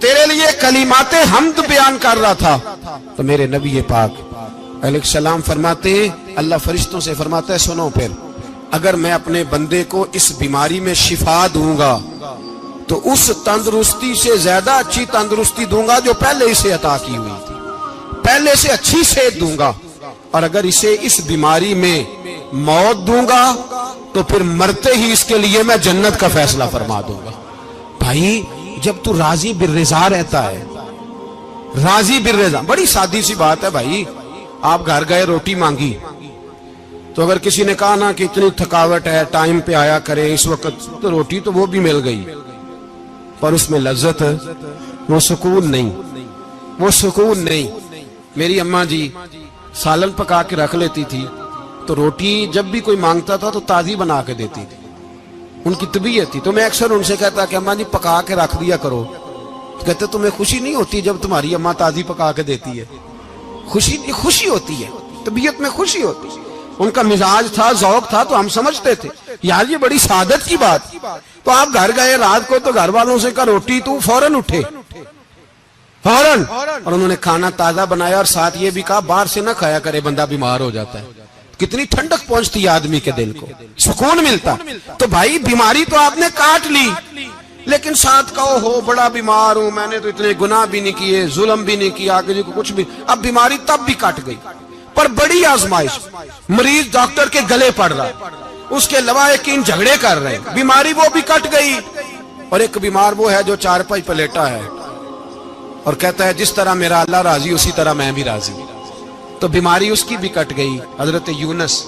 تیرے لیے کلمات حمد بیان کر رہا تھا. تو میرے نبی پاک علیہ السلام فرماتے ہیں، اللہ فرشتوں سے فرماتا ہے سنو پھر اگر میں اپنے بندے کو اس بیماری میں شفا دوں گا تو اس تندرستی سے زیادہ اچھی تندرستی دوں گا جو پہلے اسے عطا کی ہوئی تھی، پہلے سے اچھی صحت دوں گا. اور اگر اسے اس بیماری میں موت دوں گا تو پھر مرتے ہی اس کے لیے میں جنت کا فیصلہ فرما دوں گا. بھائی جب تو راضی بالرضا رہتا ہے، راضی بالرضا، بڑی سادی سی بات ہے بھائی. آپ گھر گئے روٹی مانگی تو اگر کسی نے کہا نا کہ اتنی تھکاوٹ ہے ٹائم پہ آیا کرے اس وقت، تو روٹی تو وہ بھی مل گئی پر اس میں لذت، وہ سکون نہیں، وہ سکون نہیں. میری اماں جی سالن پکا کے رکھ لیتی تھی تو روٹی جب بھی کوئی مانگتا تھا تو تازی بنا کے دیتی تھی، ان کی طبیعت تھی. تو میں اکثر ان سے کہتا کہ اماں جی پکا کے رکھ دیا کرو. کہتے تمہیں خوشی نہیں ہوتی جب تمہاری اماں تازی پکا کے دیتی ہے؟ خوشی ہوتی ہے، طبیعت میں خوشی ہوتی ہے. ان کا مزاج تھا، ذوق تھا، تو ہم سمجھتے تھے یار یہ بڑی سعادت کی بات. تو آپ گھر گئے رات کو تو گھر والوں سے کہا روٹی، تو فوراً اٹھے، فوراً، اور انہوں نے کھانا تازہ بنایا اور ساتھ یہ بھی کہا باہر سے نہ کھایا کرے بندہ بیمار ہو جاتا ہے. کتنی ٹھنڈک پہنچتی ہے آدمی کے دل کو، سکون ملتا. تو بھائی بیماری تو آپ نے کاٹ لی لیکن ساتھ کہو ہو بڑا بیمار ہوں، میں نے تو اتنے گناہ بھی نہیں کیے، ظلم بھی نہیں کیا، کسی کو کچھ بھی. اب بیماری تب بھی کٹ گئی پر بڑی آزمائش، مریض ڈاکٹر کے گلے پڑ رہا، اس کے لواحقین جھگڑے کر رہے، بیماری وہ بھی کٹ گئی. اور ایک بیمار وہ ہے جو چارپائی پہ لیٹا ہے اور کہتا ہے جس طرح میرا اللہ راضی اسی طرح میں بھی راضی. تو بیماری اس کی بھی کٹ گئی. حضرت یونس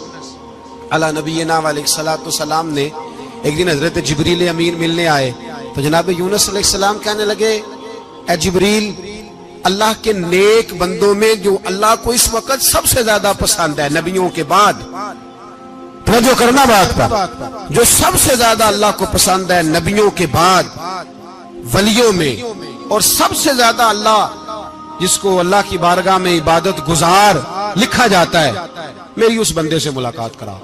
علی نبینا علیہ الصلوۃ والسلام نے ایک دن حضرت جبریل امین ملنے آئے تو جناب یونس علیہ السلام کہنے لگے اے جبریل اللہ کے نیک بندوں میں جو اللہ کو اس وقت سب سے زیادہ پسند ہے نبیوں کے بعد، توجہ کرنا بات پر، جو سب سے زیادہ اللہ کو پسند ہے نبیوں کے بعد ولیوں میں، اور سب سے زیادہ اللہ جس کو اللہ کی بارگاہ میں عبادت گزار لکھا جاتا ہے، میری اس بندے سے ملاقات کرا۔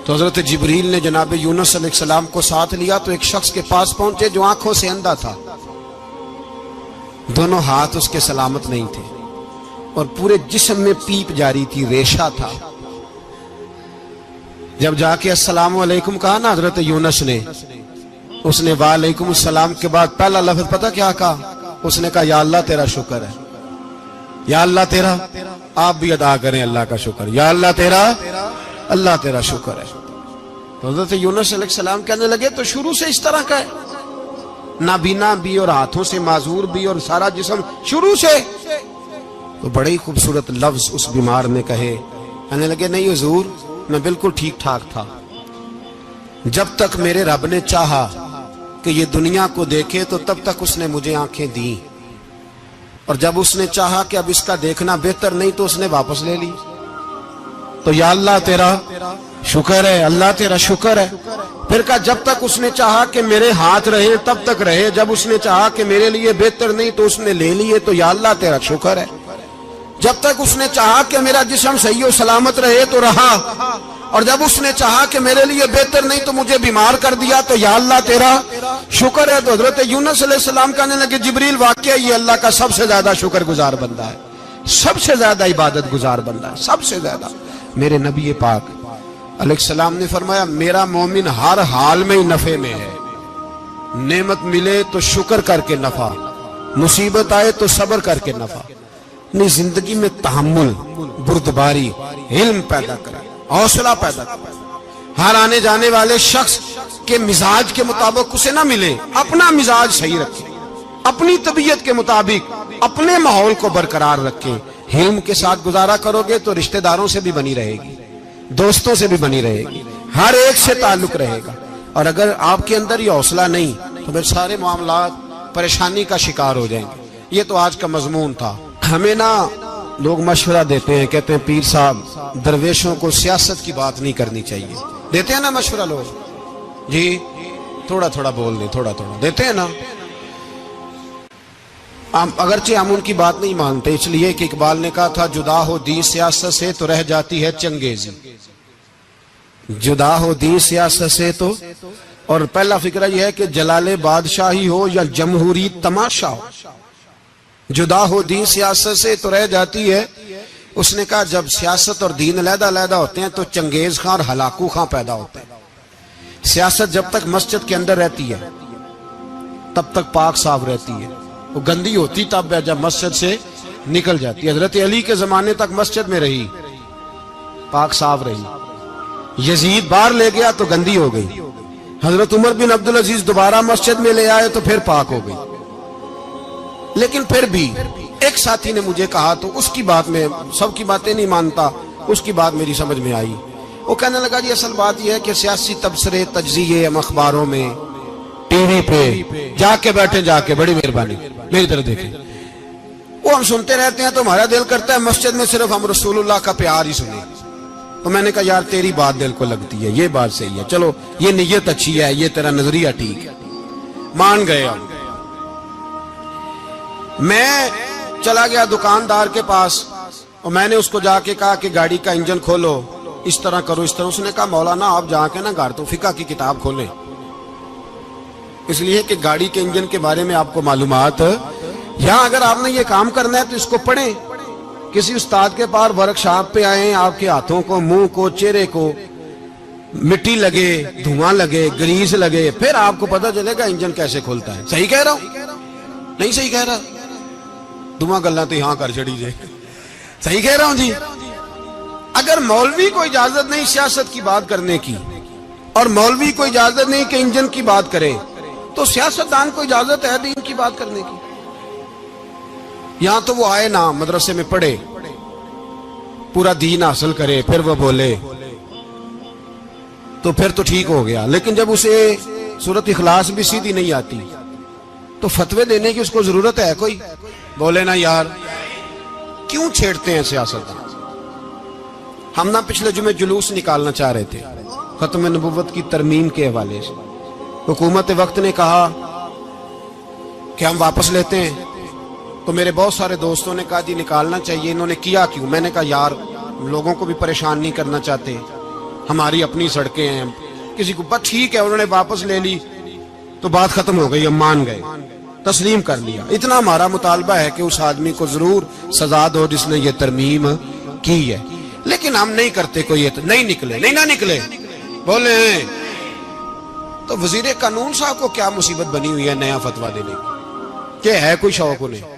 تو حضرت جبریل نے جناب یونس علیہ السلام کو ساتھ لیا تو ایک شخص کے پاس پہنچے جو آنکھوں سے اندھا تھا، دونوں ہاتھ اس کے سلامت نہیں تھے اور پورے جسم میں پیپ جاری تھی، ریشہ تھا۔ جب جا کے السلام علیکم کہا نا حضرت یونس نے، اس نے وعلیکم السلام کے بعد پہلا لفظ پتہ کیا کہا؟ اس نے کہا یا اللہ تیرا شکر ہے، یا اللہ تیرا، آپ بھی ادا کریں اللہ کا شکر، یا اللہ تیرا، اللہ تیرا شکر ہے۔ تو حضرت یونس علیہ السلام کہنے لگے تو شروع سے اس طرح کا ہے، نابینا بھی اور ہاتھوں سے معذور بھی اور سارا جسم شروع سے؟ تو بڑے ہی خوبصورت لفظ اس بیمار نے کہے، کہنے لگے نہیں حضور میں بالکل ٹھیک ٹھاک تھا، جب تک میرے رب نے چاہا کہ یہ دنیا کو دیکھے تو تب تک اس نے مجھے آنکھیں دیں، اور جب اس نے چاہا کہ اب اس کا دیکھنا بہتر نہیں تو اس نے واپس لے لی۔ تو یا اللہ تیرا شکر ہے، اللہ تیرا شکر ہے۔ پھر کہا جب تک اس نے چاہا کہ میرے ہاتھ رہے تب تک رہے، جب اس نے چاہا کہ میرے لیے بہتر نہیں تو اس نے لے لیے، تو یا اللہ تیرا شکر ہے۔ جب تک اس نے چاہا کہ میرا جسم صحیح و سلامت رہے تو رہا، اور جب اس نے چاہا کہ میرے لیے بہتر نہیں تو مجھے بیمار کر دیا، تو یا اللہ تیرا شکر ہے۔ تو حضرت یونس علیہ السلام کہنے لگے جبریل واقعہ یہ اللہ کا سب سے زیادہ شکر گزار بندہ ہے، سب سے زیادہ عبادت گزار بندہ ہے، سب سے زیادہ۔ میرے نبی پاک علیہ السلام نے فرمایا میرا مومن ہر حال میں ہی نفع میں ہے، نعمت ملے تو شکر کر کے نفع، مصیبت آئے تو صبر کر کے نفع، اپنی زندگی میں تحمل، بردباری، علم پیدا کرے، حوصلہ پیدا کرے۔ ہر آنے جانے والے شخص کے مزاج کے مطابق اسے نہ ملے، اپنا مزاج صحیح رکھے، اپنی طبیعت کے مطابق اپنے ماحول کو برقرار رکھے۔ علم کے ساتھ گزارا کرو گے تو رشتہ داروں سے بھی بنی رہے گی، دوستوں سے بھی بنی رہے گی، ہر ایک سے تعلق رہے گا۔ اور اگر آپ کے اندر یہ حوصلہ نہیں تو پھر سارے معاملات پریشانی کا شکار ہو جائیں گے۔ یہ تو آج کا مضمون تھا۔ ہمیں نا لوگ مشورہ دیتے ہیں، کہتے ہیں پیر صاحب درویشوں کو سیاست کی بات نہیں کرنی چاہیے، دیتے ہیں نا مشورہ لوگ، جی تھوڑا تھوڑا بول دیں، تھوڑا تھوڑا دیتے ہیں نا۔ اگرچہ ہم ان کی بات نہیں مانتے، اس لیے کہ اقبال نے کہا تھا جدا ہو دین سیاست سے تو رہ جاتی ہے چنگیزی، جدا ہو دین سیاست سے تو، اور پہلا فکرہ یہ ہے کہ جلال بادشاہی ہو یا جمہوری تماشا ہو، جدا ہو دین سیاست سے تو رہ جاتی ہے۔ اس نے کہا جب سیاست اور دین علیحدہ علیحدہ ہوتے ہیں تو چنگیز خان اور ہلاکو خان پیدا ہوتے ہیں۔ سیاست جب تک مسجد کے اندر رہتی ہے تب تک پاک صاف رہتی ہے، وہ گندی ہوتی تب جب مسجد سے نکل جاتی ہے۔ حضرت علی کے زمانے تک مسجد میں رہی، پاک صاف رہی، یزید باہر لے گیا تو گندی ہو گئی، حضرت عمر بن عبدالعزیز دوبارہ مسجد میں لے آئے تو پھر پاک ہو گئی۔ لیکن پھر بھی ایک ساتھی نے مجھے کہا تو اس کی بات میں، سب کی باتیں نہیں مانتا، اس کی بات میری سمجھ میں آئی۔ وہ کہنے لگا جی اصل بات یہ ہے کہ سیاسی تبصرے تجزیے ہم اخباروں میں ٹی وی پہ جا کے بیٹھے، جا کے بڑی مہربانی میری طرف دیکھیں، وہ ہم سنتے رہتے ہیں تو ہمارا دل کرتا ہے مسجد میں صرف ہم رسول اللہ کا پیار ہی سنیں۔ تو میں نے کہا یار تیری بات دل کو لگتی ہے، یہ بات صحیح ہے، چلو یہ نیت اچھی ہے، یہ تیرا نظریہ ٹھیک ہے، مان گئے ہم۔ میں چلا گیا دکاندار کے پاس اور میں نے اس کو جا کے کہا کہ گاڑی کا انجن کھولو، اس طرح کرو، اس طرح۔ اس نے کہا مولانا آپ جا کے نا گھر تو فقہ کی کتاب کھولیں، اس لیے کہ گاڑی کے انجن کے بارے میں آپ کو معلومات، یہاں اگر آپ نے یہ کام کرنا ہے تو اس کو پڑھیں، کسی استاد کے پاس ورک شاپ پہ آئیں، آپ کے ہاتھوں کو، منہ کو، چہرے کو مٹی لگے، دھواں لگے، گریس لگے، پھر آپ کو پتہ چلے گا انجن کیسے کھلتا ہے۔ صحیح کہہ رہا ہوں؟ نہیں صحیح کہہ رہا؟ دھواں گلنا تو یہاں کر چڑی جائے، صحیح کہہ رہا ہوں جی؟ اگر مولوی کو اجازت نہیں سیاست کی بات کرنے کی، اور مولوی کو اجازت نہیں کہ انجن کی بات کرے، تو سیاستدان کو اجازت ہے دین کی بات کرنے کی؟ یہاں تو وہ آئے نا مدرسے میں پڑھے، پورا دین حاصل کرے، پھر وہ بولے تو پھر تو ٹھیک ہو گیا، لیکن جب اسے سورت اخلاص بھی سیدھی نہیں آتی تو فتوے دینے کی اس کو ضرورت ہے کوئی؟ بولے نا یار، کیوں چھیڑتے ہیں سیاست؟ ہم نہ پچھلے جمعے جلوس نکالنا چاہ رہے تھے ختم نبوت کی ترمیم کے حوالے سے، حکومت وقت نے کہا کہ ہم واپس لیتے ہیں، تو میرے بہت سارے دوستوں نے کہا جی نکالنا چاہیے، انہوں نے کیا کیوں؟ میں نے کہا یار لوگوں کو بھی پریشان نہیں کرنا چاہتے، ہماری اپنی سڑکیں ہیں، کسی کو بس ٹھیک ہے، انہوں نے واپس لے لی تو بات ختم ہو گئی، ہم مان گئے، تسلیم کر لیا۔ اتنا ہمارا مطالبہ ہے کہ اس آدمی کو ضرور سزا دو جس نے یہ ترمیم کی ہے، لیکن ہم نہیں کرتے، کوئی نہیں نکلے، نہیں نہ نکلے بولے ہیں۔ تو وزیر قانون صاحب کو کیا مصیبت بنی ہوئی ہے نیا فتویٰ دینے کی؟ کہ ہے کوئی شوق انہیں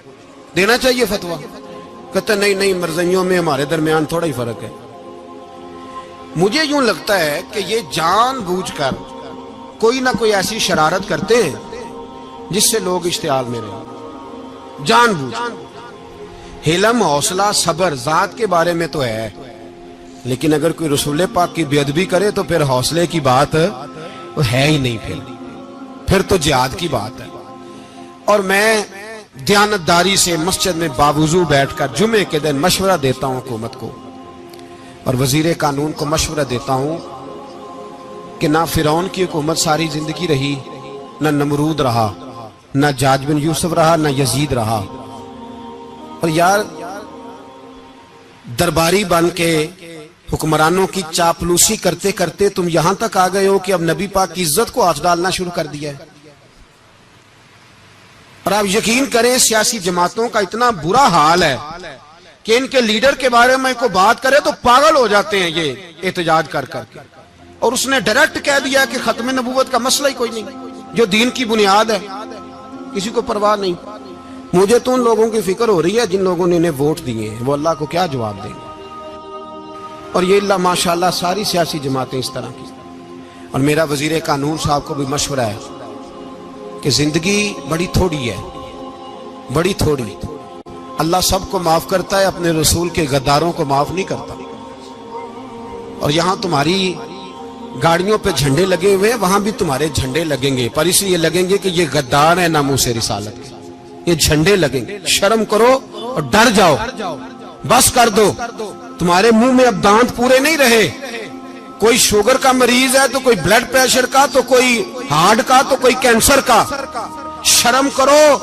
دینا چاہیے فتویٰ؟ کہتے نہیں مرضیوں میں ہمارے درمیان تھوڑا ہی فرق ہے۔ مجھے یوں لگتا ہے کہ یہ جان بوجھ کر کوئی نہ کوئی ایسی شرارت کرتے ہیں جس سے لوگ اشتعال میں رہیں، جان بوجھ۔ حلم، حوصلہ، صبر ذات کے بارے میں تو ہے، لیکن اگر کوئی رسول پاک کی بے ادبی کرے تو پھر حوصلے کی بات ہے ہی نہیں، پھر تو جہاد کی بات ہے۔ اور میں دیانتداری سے مسجد میں باوضو بیٹھ کر جمعے کے دن مشورہ دیتا ہوں حکومت کو اور وزیر قانون کو مشورہ دیتا ہوں کہ نہ فرعون کی حکومت ساری زندگی رہی، نہ نمرود رہا، نہ جاج بن یوسف رہا، نہ یزید رہا، اور یار درباری بن کے حکمرانوں کی چاپلوسی کرتے کرتے تم یہاں تک آ گئے ہو کہ اب نبی پاک کی عزت کو آنچ ڈالنا شروع کر دیا ہے۔ اور آپ یقین کریں سیاسی جماعتوں کا اتنا برا حال ہے کہ ان کے لیڈر کے بارے میں کوئی بات کرے تو پاگل ہو جاتے ہیں یہ احتجاج کر کر کے، اور اس نے ڈائریکٹ کہہ دیا کہ ختم نبوت کا مسئلہ ہی کوئی نہیں، جو دین کی بنیاد ہے، کسی کو پرواہ نہیں۔ مجھے تو ان لوگوں کی فکر ہو رہی ہے جن لوگوں نے انہیں ووٹ دیے ہیں، وہ اللہ کو کیا جواب دیں گے؟ اور یہ اللہ ماشاءاللہ ساری سیاسی جماعتیں اس طرح کی۔ اور میرا وزیر قانون صاحب کو بھی مشورہ ہے کہ زندگی بڑی تھوڑی ہے، بڑی تھوڑی، اللہ سب کو معاف کرتا ہے، اپنے رسول کے غداروں کو معاف نہیں کرتا۔ اور یہاں تمہاری گاڑیوں پہ جھنڈے لگے ہوئے ہیں، وہاں بھی تمہارے جھنڈے لگیں گے، پر اس لیے لگیں گے کہ یہ غدار ہیں ناموس رسالت کے، یہ جھنڈے لگیں گے۔ شرم کرو اور ڈر جاؤ، بس کر دو، تمہارے منہ میں اب دانت پورے نہیں رہے۔ کوئی شوگر کا مریض ہے تو کوئی بلڈ پریشر کا، تو کوئی ہارٹ کا، تو کوئی کینسر کا۔ شرم کرو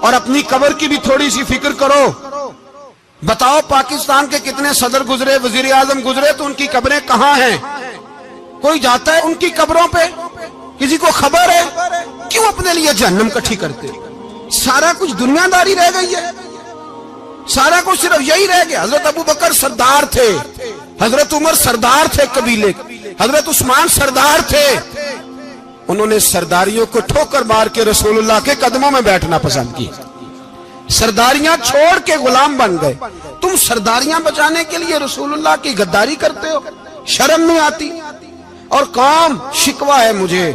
اور اپنی قبر کی بھی تھوڑی سی فکر کرو۔ بتاؤ پاکستان کے کتنے صدر گزرے، وزیر اعظم گزرے، تو ان کی قبریں کہاں ہیں؟ کوئی جاتا ہے ان کی قبروں پہ؟ کسی کو خبر ہے؟ کیوں اپنے لیے جہنم کٹھی کرتے؟ سارا کچھ دنیا داری رہ گئی ہے، سارا کچھ صرف یہی رہ گیا۔ حضرت ابو بکر سردار تھے، حضرت عمر سردار تھے قبیلے، حضرت عثمان سردار تھے، انہوں نے سرداریوں کو ٹھوکر مار کے رسول اللہ کے قدموں میں بیٹھنا پسند کی، سرداریاں چھوڑ کے غلام بن گئے۔ تم سرداریاں بچانے کے لیے رسول اللہ کی غداری کرتے ہو، شرم نہیں آتی؟ اور قوم شکوہ ہے مجھے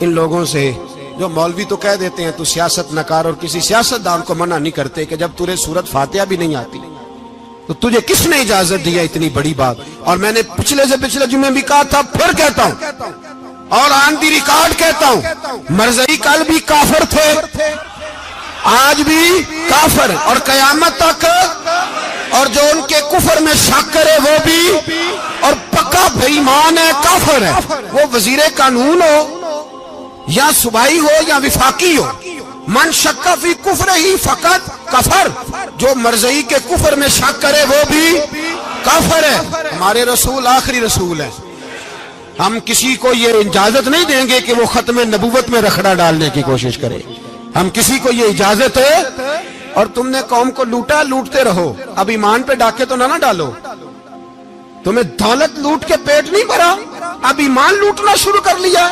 ان لوگوں سے جو مولوی تو کہہ دیتے ہیں تو سیاست نہ کر، اور کسی سیاستدان کو منع نہیں کرتے کہ جب تجھے سورت فاتحہ بھی نہیں آتی تو تجھے کس نے اجازت دیا اتنی بڑی بات؟ اور میں نے پچھلے سے پچھلے جمعے بھی کہا تھا، پھر کہتا ہوں اور آن دی ریکارڈ کہتا ہوں، مرزائی کل بھی کافر تھے، آج بھی کافر، اور قیامت تک، اور جو ان کے کفر میں شک کرے وہ بھی، اور پکا بے ایمان ہے، کافر ہے، وہ وزیر قانون ہو یا صوبائی ہو یا وفاقی ہو۔ من شک فی کفر ہی فقط کفر، جو مرزائی کے کفر میں شک کرے وہ بھی کافر ہے۔ ہمارے رسول آخری رسول ہے، ہم کسی کو یہ اجازت نہیں دیں گے کہ وہ ختم نبوت میں رکھڑا ڈالنے کی کوشش کرے، ہم کسی کو یہ اجازت ہے۔ اور تم نے قوم کو لوٹا، لوٹتے رہو، اب ایمان پہ ڈاکے تو نہ ڈالو۔ تمہیں دولت لوٹ کے پیٹ نہیں بھرا، اب ایمان لوٹنا شروع کر لیا۔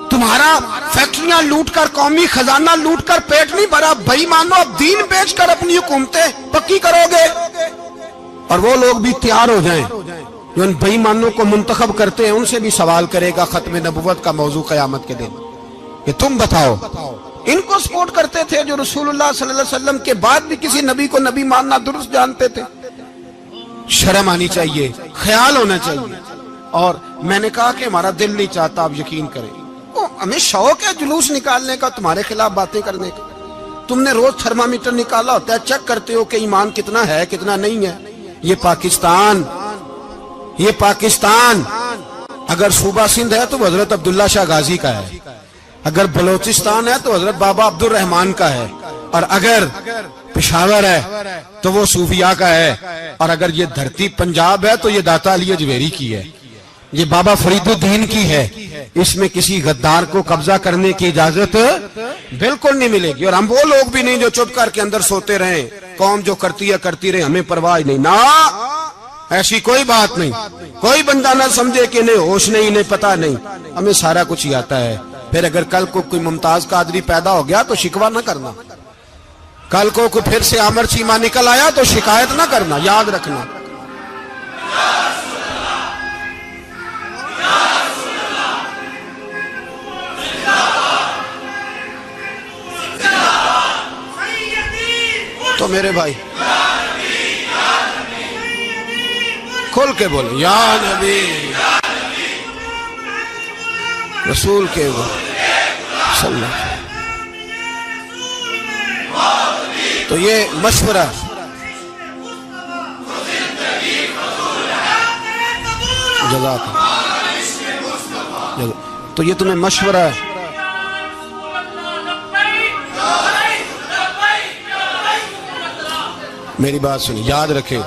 تمہارا فیکٹریاں لوٹ کر، قومی خزانہ لوٹ کر پیٹ نہیں بھرا، بھائی مانو اب دین بیچ کر اپنی حکومتیں پکی کرو گے۔ اور وہ لوگ بھی تیار ہو جائیں جو ان بے ایمانوں کو منتخب کرتے ہیں، ان سے بھی سوال کرے گا ختم نبوت کا موضوع قیامت کے دن کہ تم بتاؤ۔ ان کو سپورٹ کرتے تھے جو رسول اللہ صلی اللہ علیہ وسلم کے بعد بھی کسی نبی کو نبی ماننا درست جانتے تھے۔ شرم آنی چاہیے، خیال ہونا چاہیے۔ اور میں نے کہا کہ ہمارا دل نہیں چاہتا، آپ یقین کریں، ہمیں شوق ہے جلوس نکالنے کا، تمہارے خلاف باتیں کرنے کا۔ تم نے روز تھرمامیٹر نکالا ہوتا ہے، چیک کرتے ہو کہ ایمان کتنا ہے کتنا نہیں ہے۔ یہ پاکستان اگر صوبہ سندھ ہے تو حضرت عبداللہ شاہ غازی کا ہے، اگر بلوچستان ہے تو حضرت بابا عبد الرحمان کا ہے، اور اگر پشاور ہے تو وہ صوفیاء کا ہے، اور اگر یہ دھرتی پنجاب ہے تو یہ داتا علی اجویری کی ہے، یہ بابا فرید الدین کی ہے۔ اس میں کسی غدار کو قبضہ کرنے کی اجازت بالکل نہیں ملے گی، اور ہم وہ لوگ بھی نہیں جو چپ کر کے اندر سوتے رہیں، قوم جو کرتی ہے کرتی رہے، ہمیں پرواہ نہیں، نہ ایسی کوئی بات نہیں۔ کوئی بندہ نہ سمجھے کہ انہیں ہوش نہیں، انہیں پتہ نہیں، ہمیں سارا کچھ ہی آتا ہے۔ پھر اگر کل کو کوئی ممتاز قادری پیدا ہو گیا تو شکوہ نہ کرنا، کل کو کوئی پھر سے عامر چیمہ نکل آیا تو شکایت نہ کرنا، یاد رکھنا۔ تو میرے بھائی کھل کے بولے یا نبی رسول کے صلی اللہ علیہ وسلم۔ تو یہ مشورہ جزاک اللہ، تو یہ تمہیں مشورہ ہے۔ میری بات سنی، یاد رکھیں،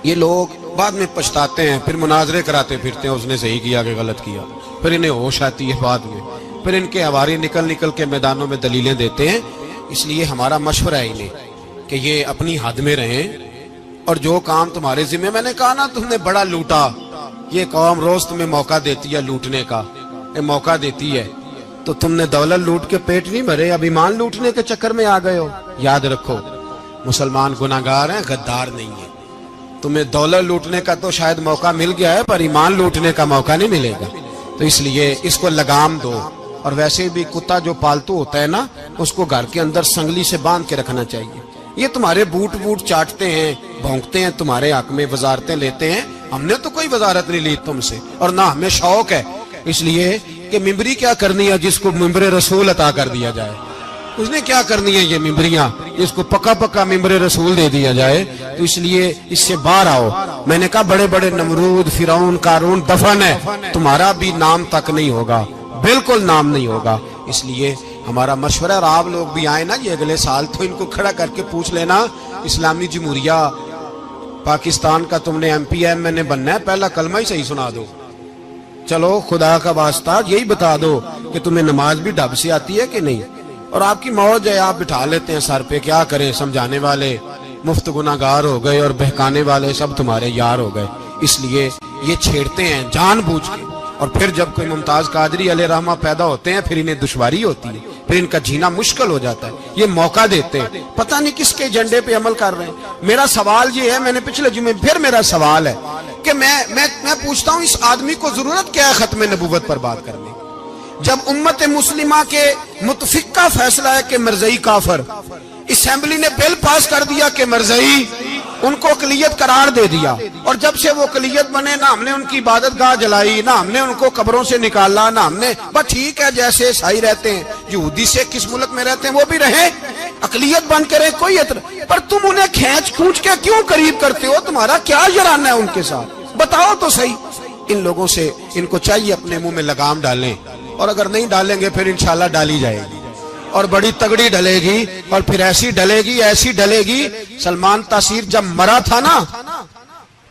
یہ لوگ بعد میں پچھتاتے ہیں، پھر مناظرے کراتے پھرتے ہیں، اس نے صحیح کیا کہ غلط کیا، پھر انہیں ہوش آتی ہے بعد میں، پھر ان کے ہواری نکل کے میدانوں میں دلیلیں دیتے ہیں۔ اس لیے ہمارا مشورہ ہے انہیں کہ یہ اپنی حد میں رہیں، اور جو کام تمہارے ذمہ، میں نے کہا نا تم نے بڑا لوٹا، یہ قوم روز تمہیں موقع دیتی ہے لوٹنے کا، یہ موقع دیتی ہے، تو تم نے دولت لوٹ کے پیٹ نہیں بھرے، اب ایمان لوٹنے کے چکر میں آ گئے ہو۔ یاد رکھو، مسلمان گناہگار ہیں، غدار نہیں ہیں۔ تمہیں دولت لوٹنے کا تو شاید موقع مل گیا ہے، پر ایمان لوٹنے کا موقع نہیں ملے گا، تو اس لیے اس کو لگام دو۔ اور ویسے بھی کتا جو پالتو ہوتا ہے نا، اس کو گھر کے اندر سنگلی سے باندھ کے رکھنا چاہیے۔ یہ تمہارے بوٹ چاٹتے ہیں، بھونکتے ہیں، تمہارے حق میں وزارتیں لیتے ہیں، ہم نے تو کوئی وزارت نہیں لی تم سے، اور نہ ہمیں شوق ہے اس لیے کہ ممبری کیا کرنی ہے جس کو ممبر رسول عطا کر دیا جائے، اس نے کیا کرنی ہے یہ ممبریاں جس کو پکا ممبر رسول دے دیا جائے، تو اس لیے اس سے باہر آؤ۔ میں نے کہا بڑے بڑے نمرود، فرعون، قارون دفن ہے، تمہارا بھی نام تک نہیں ہوگا، بالکل نام نہیں ہوگا۔ اس لیے ہمارا مشورہ، اور آپ لوگ بھی آئے نا یہ اگلے سال، تو ان کو کھڑا کر کے پوچھ لینا، اسلامی جمہوریہ پاکستان کا تم نے MPM میں نے بننا ہے، پہلا کلمہ ہی صحیح سنا دو، چلو خدا کا واسطہ یہی بتا دو کہ تمہیں نماز بھی ڈھب سے آتی ہے کہ نہیں، اور آپ کی موج ہے، آپ بٹھا لیتے ہیں سر پہ، کیا کریں، سمجھانے والے مفت گناہگار ہو گئے اور بہکانے والے سب تمہارے یار ہو گئے۔ اس لیے یہ چھیڑتے ہیں جان بوجھ کے، اور پھر جب کوئی ممتاز قادری علیہ رحمہ پیدا ہوتے ہیں، پھر انہیں دشواری ہوتی ہے، پھر ان کا جینا مشکل ہو جاتا ہے۔ یہ موقع دیتے ہیں، پتہ نہیں کس کے ایجنڈے پہ عمل کر رہے ہیں۔ میرا سوال یہ ہے، میں نے پچھلے جمعے پھر میرا سوال ہے کہ میں پوچھتا ہوں، اس آدمی کو ضرورت کیا ہے ختم نبوت پر بات کرنے، جب امت مسلمہ کے متفق کا فیصلہ ہے کہ مرزائی کافر، اسمبلی نے بل پاس کر دیا کہ مرزائی ان کو اقلیت قرار دے دیا، اور جب سے وہ اقلیت بنے، نہ ہم نے ان کی عبادت گاہ جلائی، نہ ہم نے ان کو قبروں سے نکالا، نہ ہم نے، بس ٹھیک ہے جیسے عیسائی رہتے ہیں، یہودی سے کس ملک میں رہتے ہیں وہ بھی رہیں، اقلیت بن کریں، کوئی اعتراض، پر تم انہیں کھینچ کھونچ کے کیوں قریب کرتے ہو؟ تمہارا کیا جرانہ ہے ان کے ساتھ؟ بتاؤ تو صحیح۔ ان لوگوں سے ان کو چاہیے اپنے منہ میں لگام ڈالیں، اور اگر نہیں ڈالیں گے پھر انشاءاللہ ڈالی جائے گی، اور بڑی تگڑی ڈلے گی، اور پھر ایسی ڈلے گی۔ سلمان تاثیر جب مرا تھا نا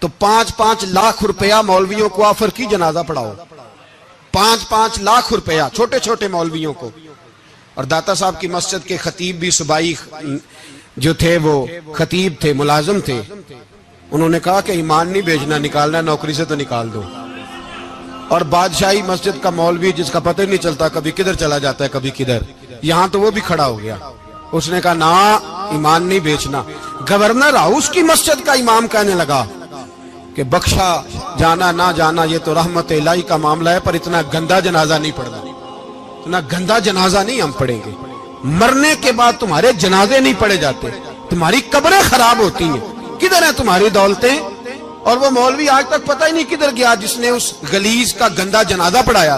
تو 5-5 لاکھ روپیہ مولویوں کو آفر کی جنازہ پڑھاؤ، 5-5 لاکھ روپیہ چھوٹے چھوٹے مولویوں کو۔ اور داتا صاحب کی مسجد کے خطیب بھی صوبائی جو تھے، وہ خطیب تھے، ملازم تھے، انہوں نے کہا کہ ایمان نہیں بیچنا، نکالنا نوکری سے تو نکال دو۔ اور بادشاہی مسجد کا مولوی جس کا پتہ نہیں چلتا، کبھی کدھر چلا جاتا ہے کبھی کدھر، یہاں تو وہ بھی کھڑا ہو گیا، اس نے کہا نا ایمان نہیں بیچنا۔ گورنر ہاؤس کی مسجد کا امام کہنے لگا کہ بخشا جانا نہ جانا یہ تو رحمت الہی کا معاملہ ہے، پر اتنا گندا جنازہ نہیں پڑھنا، اتنا گندا جنازہ نہیں ہم پڑھیں گے، مرنے کے بعد تمہارے جنازے نہیں پڑھے جاتے، تمہاری قبریں خراب ہوتی ہیں، کدھر ہیں تمہاری دولتیں؟ اور وہ مولوی آج تک پتہ ہی نہیں کدھر گیا جس نے اس غلیظ کا گندا جنازہ پڑھایا.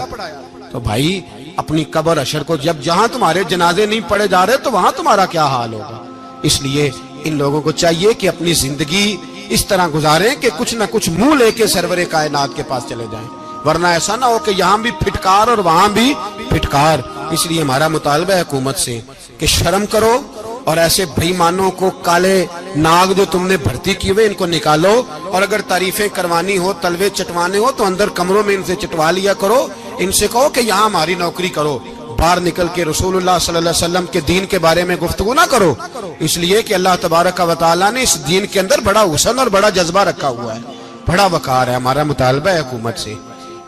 تو بھائی اپنی قبر اشر کو جب جہاں تمہارے جنازے نہیں پڑھے جا رہے تو وہاں تمہارا کیا حال ہوگا. اس لیے ان لوگوں کو چاہیے کہ اپنی زندگی اس طرح گزاریں کہ کچھ نہ کچھ منہ لے کے سرور کائنات کے پاس چلے جائیں، ورنہ ایسا نہ ہو کہ یہاں بھی پھٹکار اور وہاں بھی پھٹکار. اس لیے ہمارا مطالبہ ہے حکومت سے کہ شرم کرو اور ایسے بھائیمانوں کو کالے ناگ جو تم نے بھرتی کیے ہوئے ان کو نکالو، اور اگر تعریفیں کروانی ہو تلوے چٹوانے ہو تو اندر کمروں میں ان سے چٹوا لیا کرو. ان سے کہو کہ یہاں ہماری نوکری کرو، باہر نکل کے رسول اللہ صلی اللہ علیہ وسلم کے دین کے بارے میں گفتگو نہ کرو. اس لیے کہ اللہ تبارک و تعالیٰ نے اس دین کے اندر بڑا حسن اور بڑا جذبہ رکھا ہوا ہے، بڑا وقار ہے. ہمارا مطالبہ ہے حکومت سے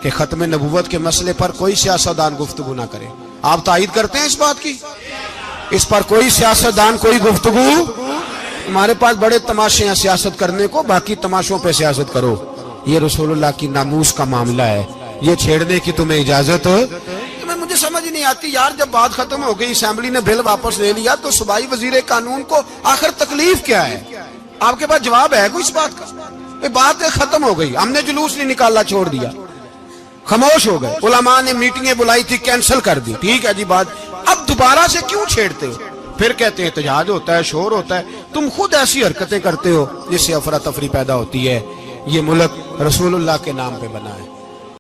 کہ ختم نبوت کے مسئلے پر کوئی سیاستدان گفتگو نہ کرے. آپ تائید کرتے ہیں اس بات کی؟ اس پر کوئی سیاستدان کوئی گفتگو. ہمارے پاس بڑے تماشے ہیں سیاست کرنے کو، باقی تماشوں پہ سیاست کرو. یہ رسول اللہ کی ناموس کا معاملہ ہے، یہ چھیڑنے کی تمہیں اجازت ہو؟ مجھے سمجھ نہیں آتی یار، جب بات ختم ہو گئی اسمبلی نے بل واپس لے لیا تو صوبائی وزیر قانون کو آخر تکلیف کیا ہے؟ آپ کے پاس جواب ہے کوئی اس بات کا؟ یہ بات ختم ہو گئی، ہم نے جلوس نہیں نکالا، چھوڑ دیا، خاموش ہو گئے. علماء نے میٹنگیں بلائی تھی کینسل کر دی، ٹھیک ہے جی بات. اب دوبارہ سے کیوں چھیڑتے ہو؟ پھر کہتے ہیں احتجاج ہوتا ہے، شور ہوتا ہے. تم خود ایسی حرکتیں کرتے ہو جس سے افراتفری پیدا ہوتی ہے. یہ ملک رسول اللہ کے نام پہ بنا ہے.